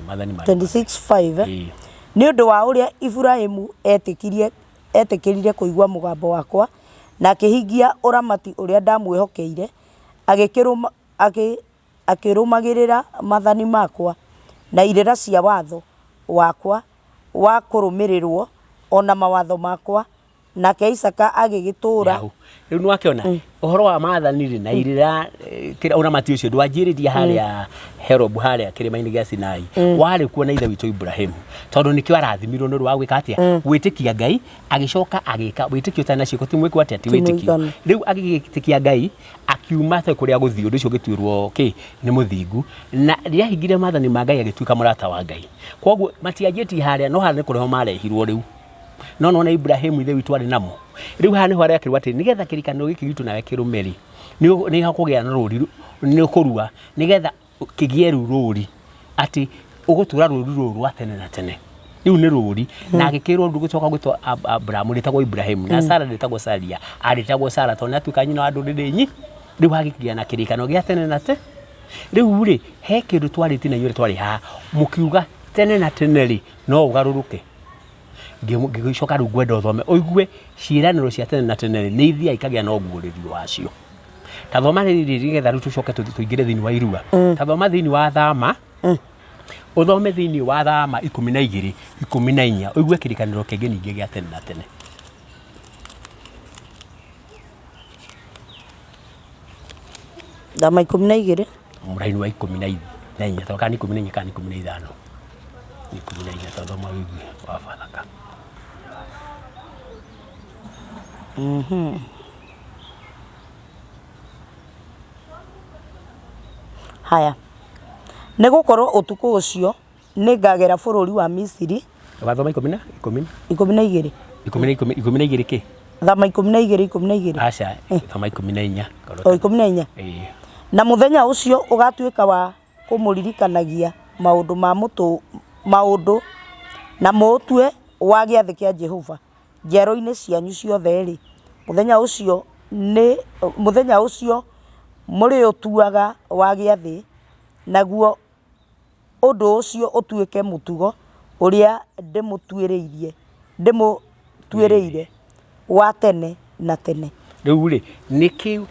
mathani ma 26:5 ni undu wa uria Ibrahimu etikirire kuigwa mugambo wakwa na akihingia uramati uria ndamwihokeire akirumagirira mathani makwa na irira cia watho wakwa wa kurumirirwo ona mawatho makwa nake Isaka agigitura riu no akiona uhoro wa mathani ri na irira kira uramati ucio ndwanjiriria haria Herobu haria kirima-ini gia Sinai wari kuona ithe witu Ibrahimu tondu nikio arathimirwo ni rwa gwika atia gwitikia Ngai agicoka agika witikio tana ciiko ti mwikwo atia ti witikio riu agigitikia Ngai akiuma ta kuria guthii undu ucio gitwirwo ni muthingu na ria hingire mathani ma Ngai agituika murata wa Ngai koguo matianjiti haria no haria kureho marehirwo riu no Ibrahimu ithe witu ari namo riu hani hware akirwa ati nigetha kirikaniro giki gitu nawe kirumeri ni hakugia na ruri ni kurua nigetha kigie ruri ati ugutura ruri rwa tene na tene riu ni ruri na agikirwo ndu gucoka gwitwo Abrahamu ritagwo Ibrahimu na Sara ritagwo Saria aritagwo Sara tondu atuika nyina wa nduriri riu hagikia na kirikaniro gia tene na tene riu ri he kindu twariti na inyure twari ha mukiuga tene na tene ri no ugaruruke gigicoka riu gwenda uthome oigue ciiraniro cia tene na tene ni ithia ikagia na oguuriri wacio tathoma riri rigetha riu tucoke tuingire thiini wa irua tathoma thiini wa Thama uthome thiini wa Thama 12 14 oigue kirikaniro kingi ningi gia tene na tene Thama 12 muraini wa 14 toka ni 14 kana 15 ni 14 tathoma oigue wa Bathaka haya ne gukorwo utuku ucio ni ngagera bururi wa Misiri wathoma 12 ki Thama 12 acha thama 14 14 na muthenya ucio ugatuika wa kumuririkanagia maundu na mutwe wa giathi kia Jehova njero-ini cianyu ciothe ri muthenya ucio muri utuaga wa giathi naguo undu ucio utuike mutugo uria ndimutwiriire wa tene na tene riu ri nikiu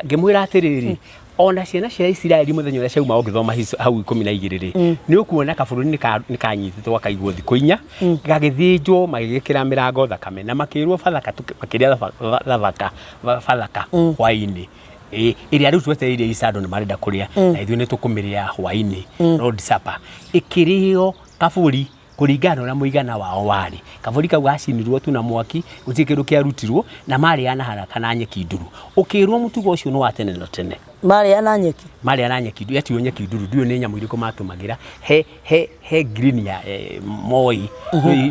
ngimwira atiriri ona ciana cia Isiraeli muthenya uria ciauma ungithoma hau 12 ri ni ukuona kabururi ni kanyititwo akaigwo thikũ 4 gagithinjwo magigikira mirango thakame na makirwo Bathaka makiria Bathaka hwaini iria riu twetereire isando ni marenda kuria na ithuĩ nĩ tũkũmĩrĩa hwainĩ Lord Supper ĩkĩrĩo kaburi kuringana na muigana wao wari kaburi kau gacinirwo tu na mwaki gũtirĩ kĩndũ kĩarutirwo na marĩana haraka na nyeki nduru ũkĩrwo mũtugo ũcio nĩ wa tene na tene marĩana nyeki yatiyo nyeki nduru ndiũ nĩ nyamũ irĩkũ matũmagĩra he green ya moi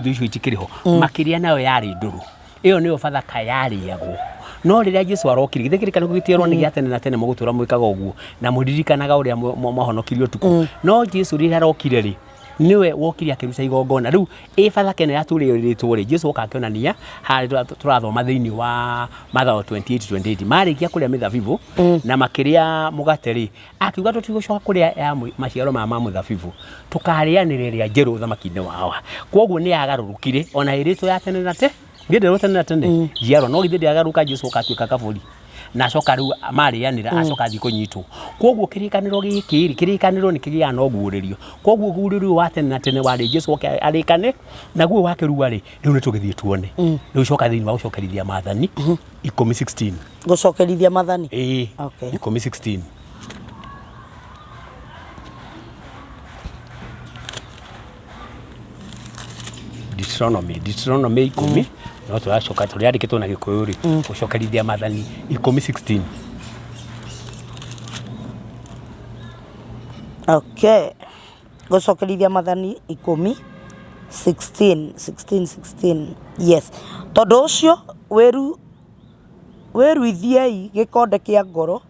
icio itikĩrĩho makĩria nayo yarĩ nduru ĩyo nĩyo bathaka yarĩagwo no rĩrĩa Jesu arokire gĩthĩkĩrĩkana gũgĩtĩrwo nĩ gĩa tene na tene mũgũtũra mwĩkaga ũguo na mũririkanaga ũrĩa mahonokirio tuko no Jesu rĩrĩa arokire rĩ niwe wokire akĩruta igongona rĩu bathaka ĩno yatũrĩrĩtwo rĩ Jesu oka akĩonania harĩ tũrathoma thĩinĩ wa Mathayo 28:28 marĩkia kũrĩa mĩthabibũ na makĩrĩa mũgate rĩ akiuga tũtigũcoka kũrĩa maciaro ma mũthabibũ tũkarĩanĩra ĩrĩa njerũ ũthamaki-inĩ wao koguo nĩ agarũrũkire ona ĩrĩtwo ya tene na tene ngĩnderwo tene na tene njiaro no githĩ ndĩagaruka Jesu akatuĩka kaburi na acoka rĩu marĩanĩra acoka thiĩ kũnyitwo koguo kĩrĩkanĩro gĩkĩ kĩrĩkanĩro nĩ kĩgĩa na ũguũrĩrio koguo ũguũrĩrio wa tene na tene warĩ Jesu arĩkane naguo wake rĩu rĩ rĩu nĩ tũgĩthiĩ tuone rĩu coka thĩinĩ wa gũcokerithia maathani 10:16 gũcokerithia maathani 10:16 Deuteronomy 10 no tũracoka tũrĩandĩkĩtwo na Gĩkũyũ rĩ gũcokerithia maathani 10:16 gũcokerithia maathani 10:16 yes tondũ ũcio wĩruithiei gĩkonde kĩa ngoro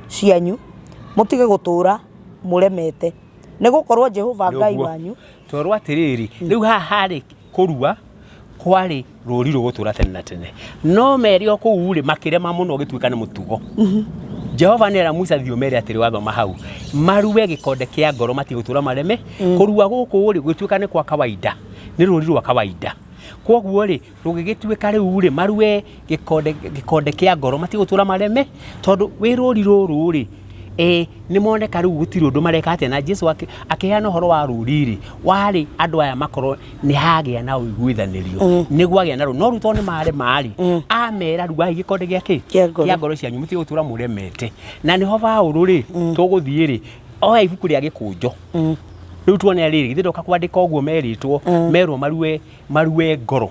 cianyu mũtige gũtũũra mũremete nĩ gũkorwo Jehova Ngai wanyu twarwo atĩrĩrĩ rĩu haha harĩ kũrua kwarĩ rũri rũgũtũra tene na tene no merĩ o kũu rĩ makĩrema mũno gĩtuĩka nĩ mũtugo Jehova nĩera Musa thiomere atĩrĩ wathoma hau marue gĩkonde kĩa ngoro matigũtũra mareme kũrua gũkũ rĩ gũtuĩka nĩ kwa kawaida nĩ rũri rwa kawaida koguo rĩ rũgĩgĩtuĩka rĩu rĩ marue gĩkonde kĩa ngoro matigũtũra mareme tondũ wĩ rũri rũrũ rĩ nĩ moneka rĩu gũtirĩ ũndũ mareka atĩa na Jesu akĩheana ũhoro wa rũriri warĩ andũ aya makorwo nĩ hagĩa na ũiguithanĩrio nĩguo agĩa na rũo no rĩu tondũ nĩ marĩ amera rĩu ai gĩkonde gĩake kĩa ngoro cianyu mũtige gũtũra mũremete na nĩho Paũlũ rĩ tũgũthiĩ rĩ oya ibuku rĩa gĩkũnjo rĩu tuone rĩrĩ githĩ ndoka kwandĩka ũguo merwo marue ngoro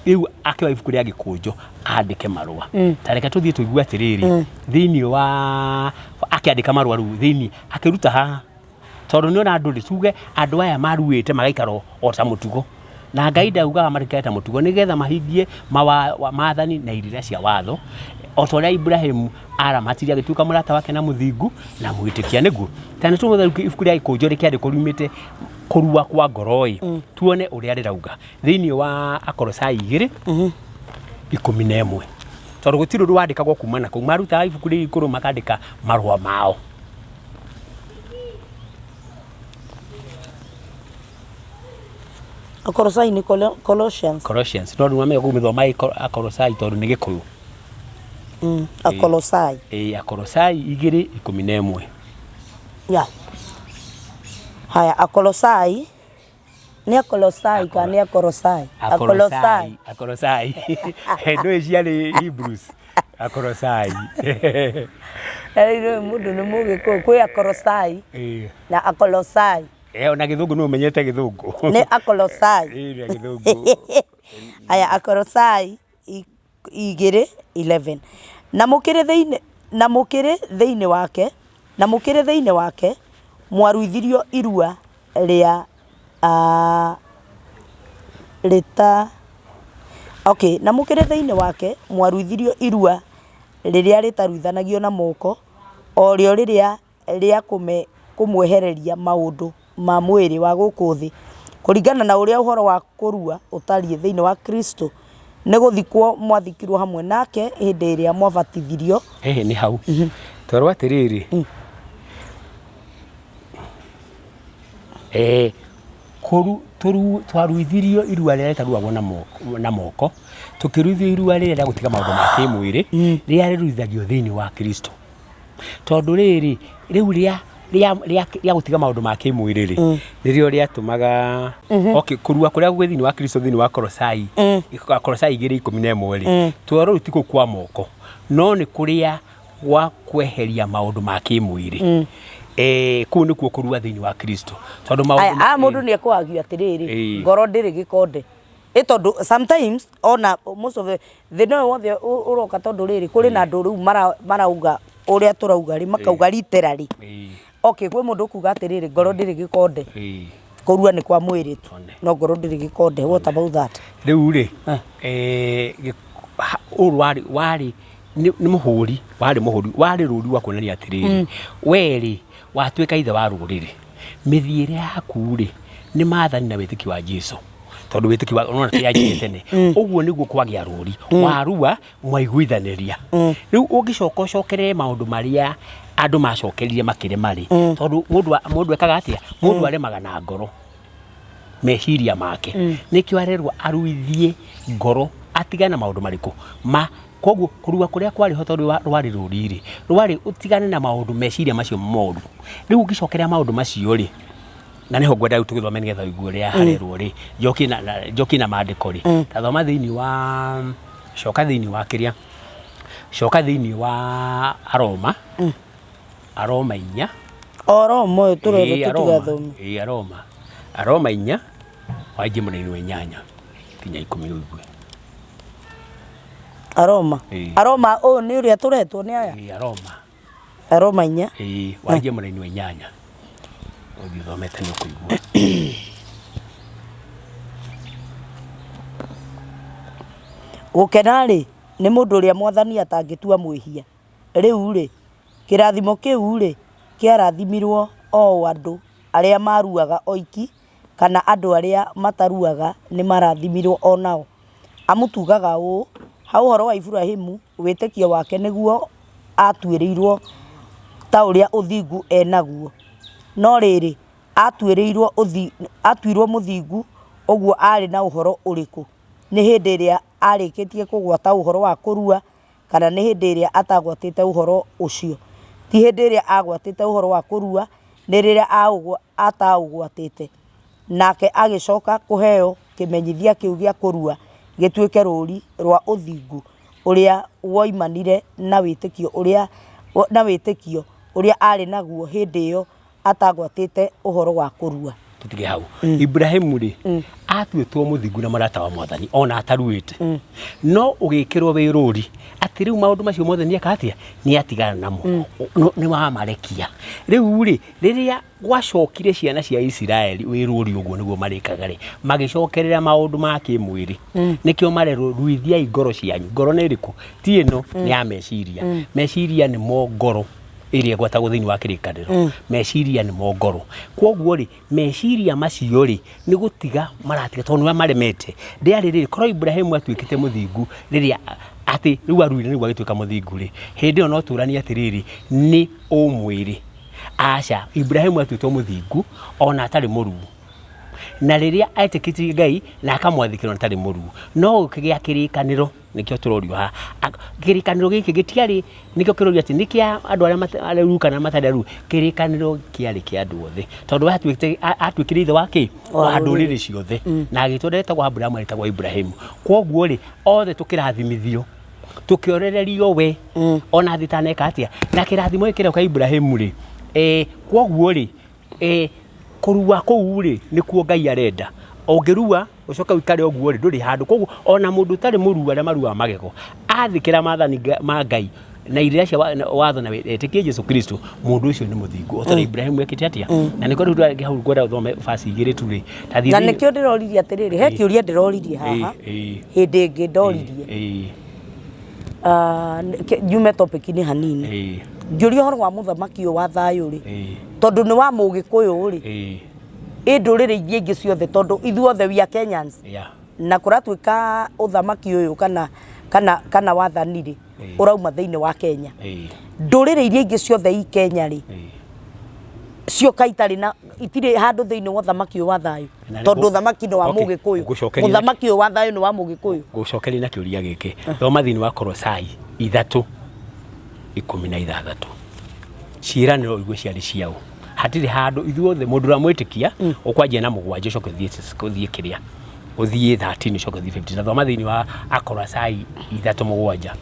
rĩu akĩoya ibuku rĩa gĩkũnjo andĩke marũa tareka tũthiĩ tũigue atĩrĩrĩ thĩinĩ wa akĩandĩka marũa rĩu thĩinĩ akĩruta haha tondũ nĩ ona andũ rĩ tuge andũ aya maruĩte magaikara o ta mũtugo na Ngai ndaugaga marikae ta mũtugo nĩgetha mahingie maathani na irĩra cia watho o ta ũrĩa Ibrahimu aramatirie agĩtuĩka mũrata wake na mũthingu na mwĩtĩkia nĩguo tani tũmũtherũkie ibuku rĩa gĩkũnjo rĩkĩandĩkwo riumĩte kũrua kwa ngoro tuone ũrĩa rĩrauga thĩinĩ wa Akolosai 2:11 tondũ gũtirĩ ũndũ wandĩkagwo kuma na kũu maruta ibuku rĩu igũrũ makandĩka marũa mao Akolosai ni Colossians no nĩwamenya gũthoma Akolosai tondũ nĩ Gĩkũyũ Akolosai Akolosai 2:11 haya Akolosai ni Akolosai kana ni Akolosai Akolosai ndio ciarĩ Hebrews Akolosai mũndũ nĩ mũgĩkũyũ kwĩ Akolosai na Akolosai ona Gĩthũngũ nĩ ũmenyete Gĩthũngũ nĩ Akolosai Gĩthũngũ haya Akolosai 2:11 na mũkĩrĩ thĩinĩ wake mwaruithirio irua rĩa na mũkĩrĩ thĩinĩ wake mwaruithirio irua rĩrĩa rĩtaruithanagio na moko o rĩo rĩrĩa kũmwehereria maũndũ ma mwĩrĩ wa gũkũ thĩ kũringana na ũrĩa ũhoro wa kũrua ũtariĩ thĩinĩ wa Kristo nĩ gũthikwo mwathikirwo hamwe nake hĩndĩ ĩrĩa mwabatithirio nĩ hau twarwo atĩrĩrĩ twaruithirio irua rĩrĩa rĩtaruagwo na moko tũkĩruithio irua rĩrĩa rĩa gũtiga maũndũ ma kĩmwĩrĩ rĩrĩa rĩruithagio thĩinĩ wa Kristo tondũ rĩrĩ rĩu ria gutiga maundu ma kimwiri ri nirio ria tumaga okay kurua kuria gwe thini wa Kristo thini wa Kolosai Kolosai 2:11 ri tworo rutiko kwa moko no ni kuria wa kweheria maundu ma kimwiri kuu nikuo kurua thini wa Kristo tondu maundu mundu ni ekwagio atiriri ngoro ndiri gikonde tondu sometimes ona most of the no wothe uroka tondu riri kuri na ndu riu marauga uria turauga ri makauga literally okay kwe mundu kuga atiriri ngoro ndiri gikonde kurua ni kwa mwiri tu no ngoro ndiri gikonde what about that riu ri wari ni muhuri wari ruri wa kuonania atiriri weri watuika ithe wa ruriri mithiire yaku ri ni maathani na witiki wa Jesu tondu witiki wa ona tiaje tene uguo niguo kwagia ruri warua mwaiguithaniria riu ungicoka cokerere maundu maria andu macokerire makire mari tondu mundu ekaga atia mundu aremaga na ngoro meciria make nikio arerwa aruithie ngoro atigana maundu mariku koguo kurua kuria kwari ho tondu rwari ruriri rwari utigane na maundu meciria macio moru riu ungicokerera maundu macio ri na niho ngwenda riu tugithome nigetha igua ria harerwo ri njoki na maandiko ri tathoma thini wa coka thini wa Aroma Aroma 4 Aroma turere tutigathome Aroma 4 waje munini wa 8 kinya 10 uguo Aroma o ni uria turetwo ni aya Aroma 4 waje munini wa 8 uthomete ni kuigua gukena ri ni mundu uria mwathani atangitua mwihia riu ri kirathimo kiu ri kiarathimirwo o andu aria maruaga oiki kana andu aria mataruaga ni marathimirwo onao amutugaga u hau horo wa Ibrahimu witikio wake niguo atuirirwo ta uria uthingu enaguo no riri atuirwo muthingu uguo ari na uhoro uriku ni hindi iria arikitie kugwata uhoro wa kurua kana ni hindi iria atagwatite uhoro ucio ti hindi iria agwatite uhoro wa kurua ni riria ataugwatite nake agicoka kuheo kimenyithia kiu gia kurua gituike ruri rwa uthingu uria woimanire na witikio uria ari naguo hindi iyo atagwatite uhoro wa kurua tutige hau Ibrahimu ri atuitwo muthingu na marata wa mwathani ona ataruite no ugikirwo wiruri ati riu maundu macio mothe ni akatia ni atigana namo ni wa marekia riu ri riria gwacokire ciana cia Israeli wiruri uguo niguo marikaga ri magicokerera maundu ma kimwiri nikio mareruithia ingoro cianyu ngoro ni riku ti ino ni ya meciria ni mo ngoro iria gwatagwo thini wa kirikaniro meciria ni mo ngoro kwoguo ri meciria macio ri ni gutiga maratiga tondu maremete ndiari ri koro Ibrahimu atuikite muthingu riria ati riu aruire niguo agituika muthingu ri hindi ono turani atiriri ni umwiri aca Ibrahimu atuitwo muthingu ona atari muruu na riria aitikitie Ngai na akamwathikira ntari muruu no kigia kirikaniro nikio turorio ha kirikaniro giki gitiari nikio kirorio ati nikia andu aria rukana matadaru kirikaniro kiari kia andu othe tondu atuikire ithe wake wa nduriri ciothe na agitondete kwa Abrahamu aritagwo Ibrahimu kwoguo ri othe tukirathimithio tukiorererio we ona thitaneka atia na kirathimo ikire kwa Ibrahimu ri kwoguo ri kurua kuu ri nikuo Ngai arenda ongirua ucoka wikare oguo ri nduri handu koguo ona mundu tari murua aria marua magego athikira maathani ma Ngai na iria cia watho na etikie Jesu Kristo mundu ucio ni muthingu otara Ibrahimu ekite atia na niko ndu hau gwenda uthome fasi igiri tu ri na nikio ndiroririe atiriri he kiuria ndiroririe haha hindi ingi ndoririe jume topic ni hanini ngiuria horo wa muthamaki wa thayu ri tondu ni wa mugikuyu ri nduriri iria ingi ciothe tondu ithuothe we are Kenyans na kuratuika uthamaki uyu kana wathani ri urauma thiini wa Kenya nduriri iria ingi ciothe i Kenya ri cio kaitari na itire handu thiini wa uthamaki wa thayu tondu uthamaki ni wa mugikuyu uthamaki wa thayu ni wa mugikuyu gucokeri na kiuria giki thoma thiini wa Kolosai 3:16 ciiraniro igwe ciari ciao hatire handu ithuothe mundu ramwitikia ukwanjia na mugwanja coke thie kiria uthie 13 coke thie 15 na thoma thiini wa Akolosai 3:7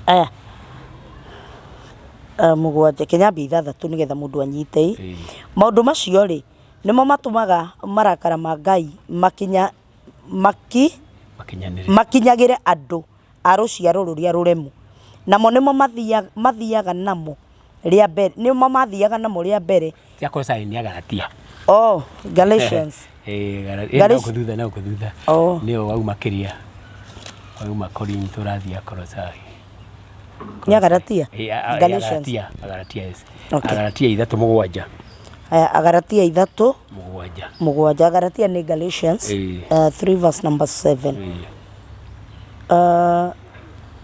aya mugwanja Kinyambi 6 nigetha mundu anyite maundu macio ri nimo matumaga marakara ma Ngai makinyagire andu a ruciaro ruria ruremu namo nimo mathiaga namo ria mbere nimo mathiaga namo ria mbere tia Kolosai ni Galatia Galatians kudutha nio wau makiria wau Makorinto rathia Kolosai ni Galatia Galatians Galatia 3:7 Agalatia 3:7 Agalatia ni Galatians 3:7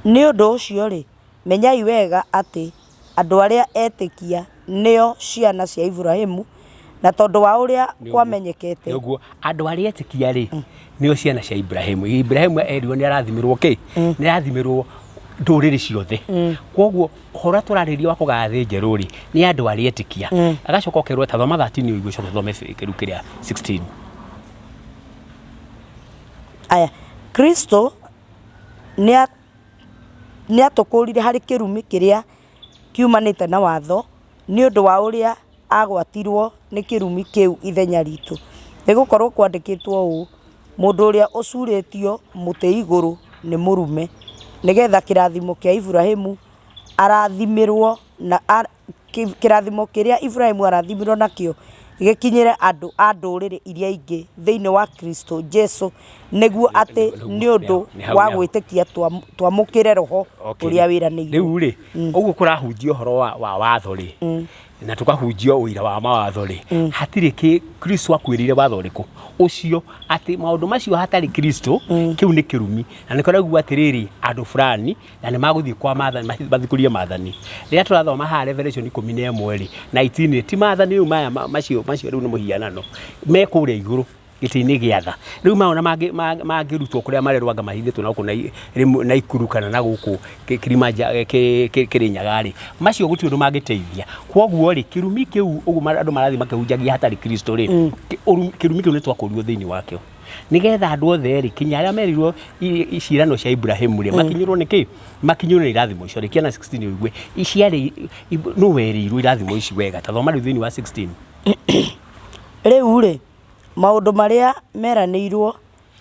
ni undu ucio ri menyai wega ati andu aria etikia nio ciana cia Ibrahimu na tondu wa uria kwamenyekete uguo andu aria etikia ri nio ciana cia Ibrahimu erirwo ni arathimirwo ni arathimirwo nduriri ciothe koguo hora turariria wa kugathe njeru ri ni andu aria etikia agacoka okerwo ta thoma 13 uigwe coka thome kiru kiria 16 aya Kristo ni atukurire hari kirumi kiria kiumanite na watho ni undu wa uria agwatirwo ni kirumi kiu ithenya ritu nigukorwo kwandikitwo uu mundu uria ucuritio muti iguru ni murume nigetha kirathimo kia Ibrahimu arathimirwo na kirathimo kiria Ibrahimu arathimirwo nakio gikinyire andu a nduriri iria ingi thiini wa Kristo Jesu niguo ati ni undu wa gwitikia twamukire roho uria wiranĩirwo riu ri uguo kurahunjio horo wa watho ri na tukahunjio uira wa mawatho ri hatire ki Kristo akwirire watho riku ucio ati maundu macio hatari Kristo kiu ni kirumi na nikoragwo atiriri andu fulani na ni maguthii kwa maathani mathikurie maathani riria turathoma ha Revelation 11 ri 19 ti maathani riu maya macio riu ni muhianano me kuria iguru gitini giatha riu maona mangirutwo kuria marerwanga mahithitwo na kuna na ikurukana na guku Kirimanja Kirinyagari macio guti undu mangiteithia kwoguo ri kirumi kiu ugu andu marathi makehunjagia hatari Kristo ri kirumi kiu ni twakurio thiini wakio nigetha andu othe ri kinya aria merirwo icirano cia Ibrahimu ri makinyirwo niki makinyirwo ni irathimo icio ri kiana 16 uigwe iciari no werirwo irathimo ici wega ta thoma thiini wa 16 riu ri maundu maria meranĩirwo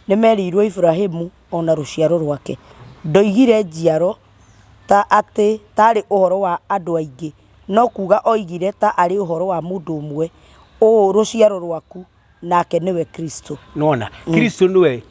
ni merirwo Ibrahimu ona ruciaro rwake ndoigire njiaro ta ati tari uhoro wa andu aingi no kuga oigire ta ari uhoro wa mundu umwe ruciaro rwaku nake niwe Kristo nona Kristo niwe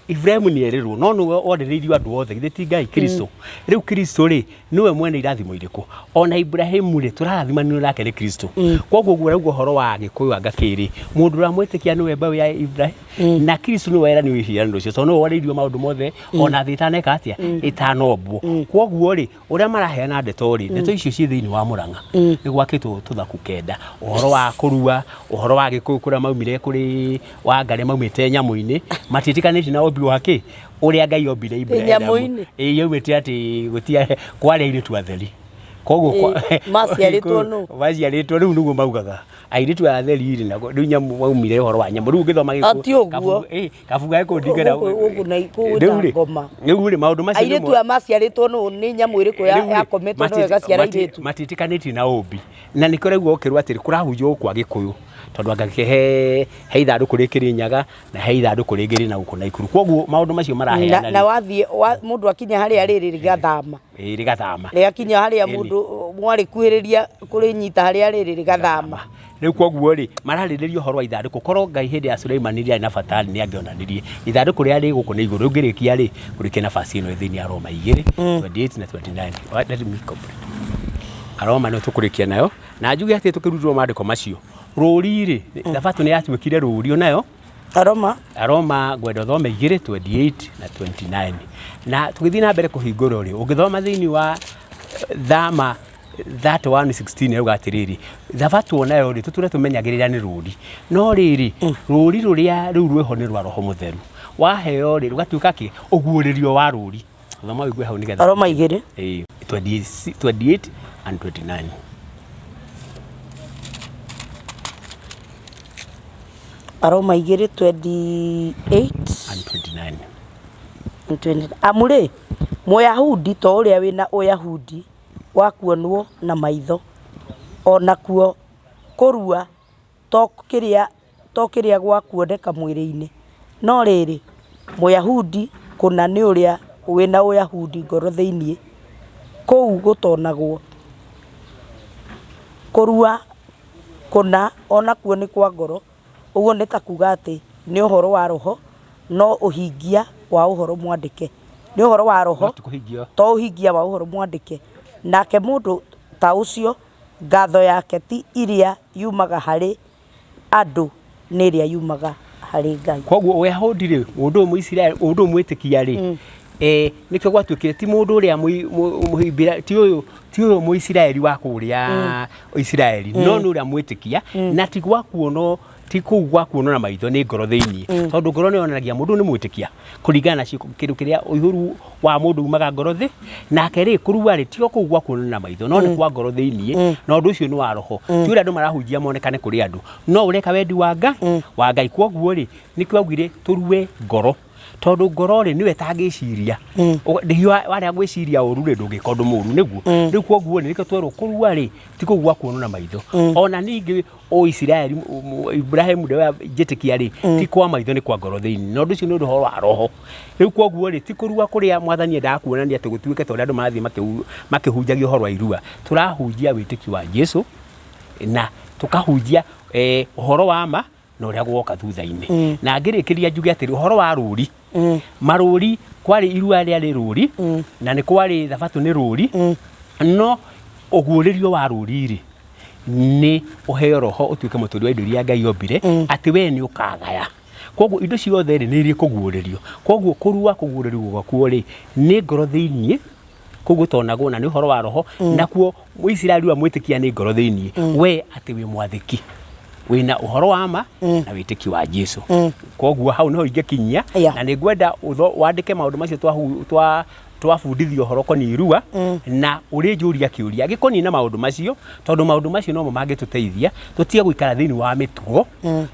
Ibrahimu ni erirwo no no oriririo andu othe githeti Ngai Kristo riu Kristo ri niwe mwene irathimo iriku ona Ibrahimu ri turarathimanio nake ni Kristo kwoguo guo raugo horo wa gikuyu angakiri mundu ramwitikia niwe mbau ya Ibrahimu na Kristo niwe era niwe hiano cio tono waririo maundu mothe ona thitaneka atia itanobwo kwoguo ri uria maraheana ndeto ri ndeto icio ci thiini wa Murang'a ni gwakitwo tuthaku kenda uhoro wa kurua uhoro wa gikuyu kuria maumire kuri wa ngare maumite nyamu-ini matitikaniti na obi wake uria Ngai ombire Ibrahimu yaumite ati gutia kwaria ire tu atheri koguo maciaritwo riu niguo maugaga airitu atheri iri na riu nyamu waumire uhoro wa nyamu riu ngithoma kabuga ikundingera riu ri maundu macio airitu maciaritwo ni nyamu iriku yakometwo no gaciara iritu matitikaniti na obi na nikoragwo okirwo atiri kurahunjwo kwa gikuyu tondu angakihe ithanduku ri Kirinyaga na he ithanduku ringiri na guku na Ikuru kwoguo maundu macio maraheana na wathie mundu akinya haria riri rigathama rigakinya haria mundu mwari kuhiriria kuri nyita haria riri rigathama riu kwoguo ri marariririo horo wa ithanduku korwo Ngai hindi ya Suleiman ri na fatali ni angionanirie ithanduku ria ri guku ni iguru ngirikia ri kurike nafasi ino thiini ya Roma 2:28 na 29 let me complete Aroma no tukurikia nayo na njuge ati tukirutwo maandiko macio ruri ri thabatu ni yatuikire ruri nayo Aroma gwendo thome 2:28 na 29 na tugithii na mbere kuhingura ri ungithoma thiini wa Thama 31:16 ruga atiriri thabatu nayo ri tuture tumenyagirira ni ruri no riri ruri ruria riu rweho ni rwa Roho Mutheru waheo ri rugatuika ki uguuririo wa ruri thoma wigwe hau nigetha Aroma 2 28 and 29 aroma igiri 28 and 29 amure Muyahudi to uria wina Uyahudi wa kuonwo na maitho ona kuo kurua to kiria gwa kuoneka mwiri-ini no riri Muyahudi kuna ni uria wina Uyahudi ngoro thiini kou gutonagwo kurua kuna ona kuo ni kwa ngoro uguo ni ta kuga ati ni uhoro wa roho no uhingia wa uhoro mwandike ni uhoro wa roho to uhingia wa uhoro mwandike nake mundu ta ucio ngatho yake ti iria yumaga hari andu ni iria yumaga hari Ngai koguo Uyahudi ri mundu Muisiraeli mundu mwitikia ri nikyo gwatuikire ti mundu uria muhimbira ti uyu Muisiraeli wa kuria Israeli no ni uria mwitikia na ti gwa kuono ti kugwa kuono na maitho ni ngoro thiini tondu ngoro ni yonanagia mundu ni mwitikia kuringana na kindu kiria uihuru wa mundu umaga ngoro thi nake ri kurua ri ti kugwa kuono na maitho no ni kwa ngoro thiini na undu ucio ni wa roho ti uria andu marahunjia monekane kuri andu no ureka wendi wa Ngai koguo ri nikyo augire turue ngoro tondu ngoro ri niwe tangiciria ndiyo waria gwiciria uru ri ndungikondu muru niguo riu koguo ni nikyo twerwo kurua ri ti kugwa kuono na maitho ona ningi o Israeli Ibrahim ndewe jetikia ri ti kwa maitho ni kwa ngoro thiini no ndu cio ni uhoro wa roho riu koguo ri ti kurua kuria mwathani ndakuonania ati gutuike tondu andu marathie makihunjagia uhoro wa irua turahunjia witiki wa Jesu na tukahunjia uhoro wa ma no ria gwoka thutha-ini na ngirikiria njuge ati uhoro wa ruri maruri kwari irua ria ri ruri na ni kwari thabatu ni ruri no uguuririo wa ruri ri ni uheo roho utuike muturi wa indo iria Ngai ombire ati we ni ukagaya koguo indo ciothe ri ni iri kuguuririo koguo kurua kuguuririo gwakuo ri ni ngoro thiini koguo tonagwo na ni uhoro wa roho nakuo Muisiraeli wa mwitikia ni ngoro thiini we ati wi mwathiki wina uhoro wa ma na witiki wa Jesu koguo hau no ingekinyia na ni ngwenda wandike maundu macio twabundithio uhoro koni irua na uri njuria kiuria gikoni na maundu macio tondu maundu macio no mo mangituteithia tutige guikara thiini wa mitugo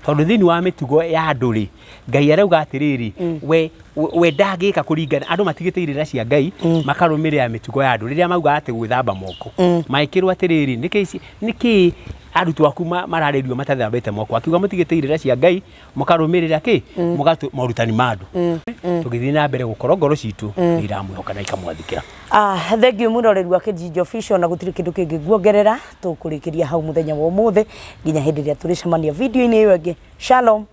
tondu thiini wa mitugo ya andu ri Ngai arauga atiriri we ndangika kuringana andu matigiteirira cia Ngai makarumirira mitugo ya andu riria mauga ati gwithamba moko maikirwo atiriri niki arutu aku mararirio matathambite moko akiuga mutigiteirira cia Ngai mukarumirira ki morutani mandu tugithii na mbere gukoro ngoro citu iramwihoka na ikamwathikira thank you mundu rerwa Kijiji Official na gutiri kindu kingi guongerera tukurikiria hau muthenya wa umuthi nginya hindi ria turicemania video-ini iyo ingi shalom